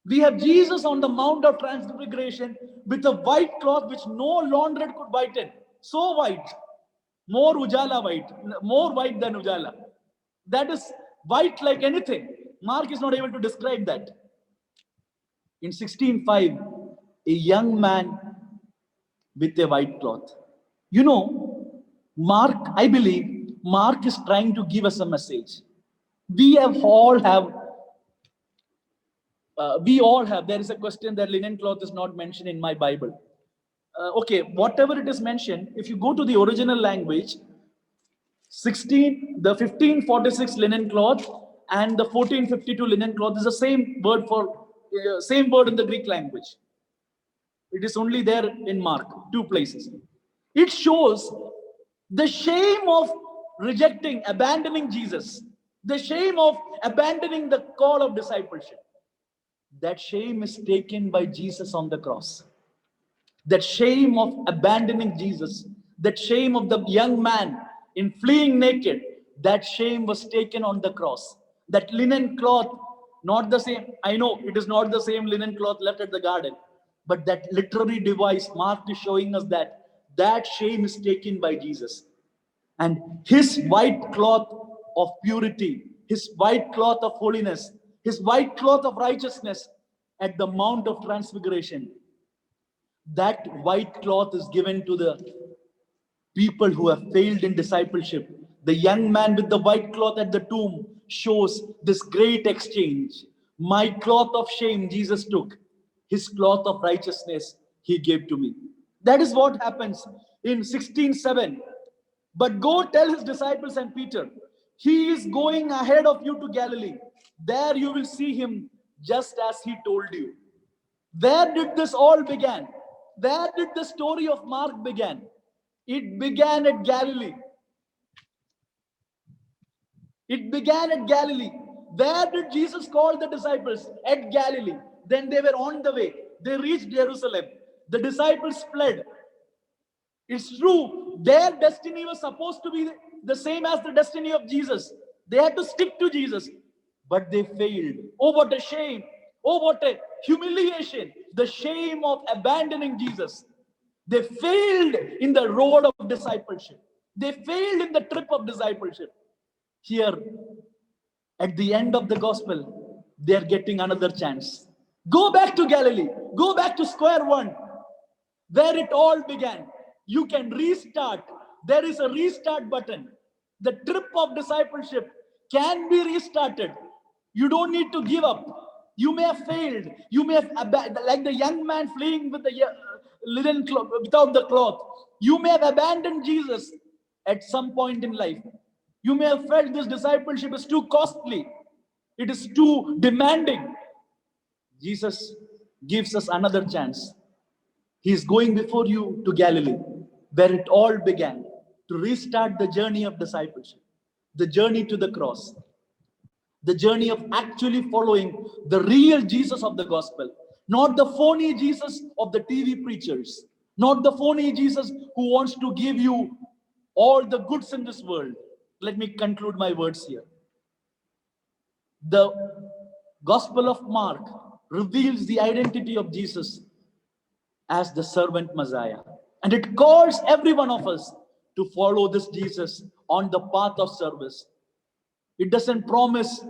we have Jesus on the Mount of Transfiguration with a white cloth which no launderer could whiten. So white, more Ujala white, more white than Ujala. That is white like anything. Mark is not able to describe that. In 16:5, a young man with a white cloth. You know, Mark, I believe, Mark is trying to give us a message. We all have, there is a question that linen cloth is not mentioned in my Bible. Okay, whatever it is mentioned, if you go to the original language, the 1546 linen cloth and the 1452 linen cloth is the same word in the Greek language. It is only there in Mark, 2 places. It shows the shame of rejecting, abandoning Jesus, the shame of abandoning the call of discipleship. That shame is taken by Jesus on the cross. That shame of abandoning Jesus, that shame of the young man in fleeing naked, that shame was taken on the cross. That linen cloth, not the same. I know it is not the same linen cloth left at the garden. But that literary device, Mark is showing us that shame is taken by Jesus. And his white cloth of purity, his white cloth of holiness, his white cloth of righteousness at the Mount of Transfiguration, that white cloth is given to the people who have failed in discipleship. The young man with the white cloth at the tomb shows this great exchange. My cloth of shame Jesus took. His cloth of righteousness he gave to me. That is what happens in 16:7. But go tell his disciples and Peter, he is going ahead of you to Galilee. There you will see him just as he told you. Where did this all begin? Where did the story of Mark begin? It began at Galilee. It began at Galilee. Where did Jesus call the disciples? At Galilee. Then they were on the way. They reached Jerusalem. The disciples fled. It's true, their destiny was supposed to be the same as the destiny of Jesus. They had to stick to Jesus, but they failed. Oh, what a shame. Oh, what a humiliation. The shame of abandoning Jesus. They failed in the road of discipleship. They failed in the trip of discipleship. Here, at the end of the gospel, they're getting another chance. Go back to Galilee. Go back to square one, where it all began. You can restart. There is a restart button. The trip of discipleship can be restarted. You don't need to give up. You may have failed. You may have, like the young man fleeing with the linen cloth, without the cloth. You may have abandoned Jesus at some point in life. You may have felt this discipleship is too costly. It is too demanding. Jesus gives us another chance. He is going before you to Galilee, where it all began, to restart the journey of discipleship, the journey to the cross, the journey of actually following the real Jesus of the gospel, not the phony Jesus of the TV preachers, not the phony Jesus who wants to give you all the goods in this world. Let me conclude my words here. The Gospel of Mark reveals the identity of Jesus as the servant Messiah. And it calls every one of us to follow this Jesus on the path of service. It doesn't promise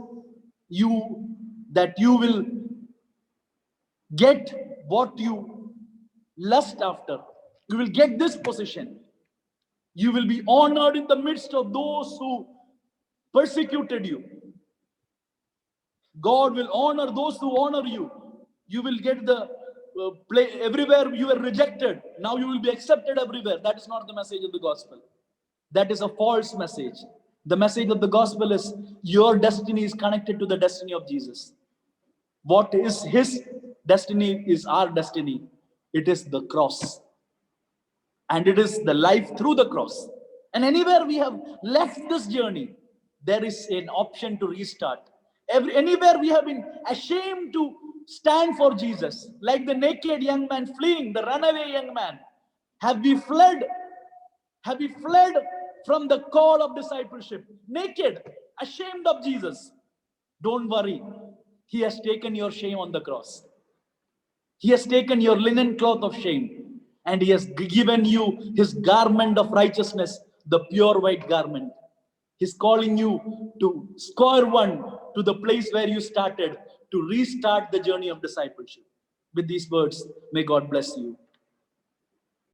you that you will get what you lust after. You will get this position. You will be honored in the midst of those who persecuted you. God will honor those who honor you. You will get the play everywhere you were rejected. Now you will be accepted everywhere. That is not the message of the gospel. That is a false message. The message of the gospel is your destiny is connected to the destiny of Jesus. What is his destiny is our destiny. It is the cross. And it is the life through the cross. And anywhere we have left this journey, there is an option to restart. Anywhere we have been ashamed to stand for Jesus, like the naked young man fleeing, the runaway young man, have we fled? Have we fled from the call of discipleship? Naked, ashamed of Jesus. Don't worry. He has taken your shame on the cross. He has taken your linen cloth of shame, and he has given you his garment of righteousness, the pure white garment. He's calling you to square one, to the place where you started, to restart the journey of discipleship. With these words, may God bless you.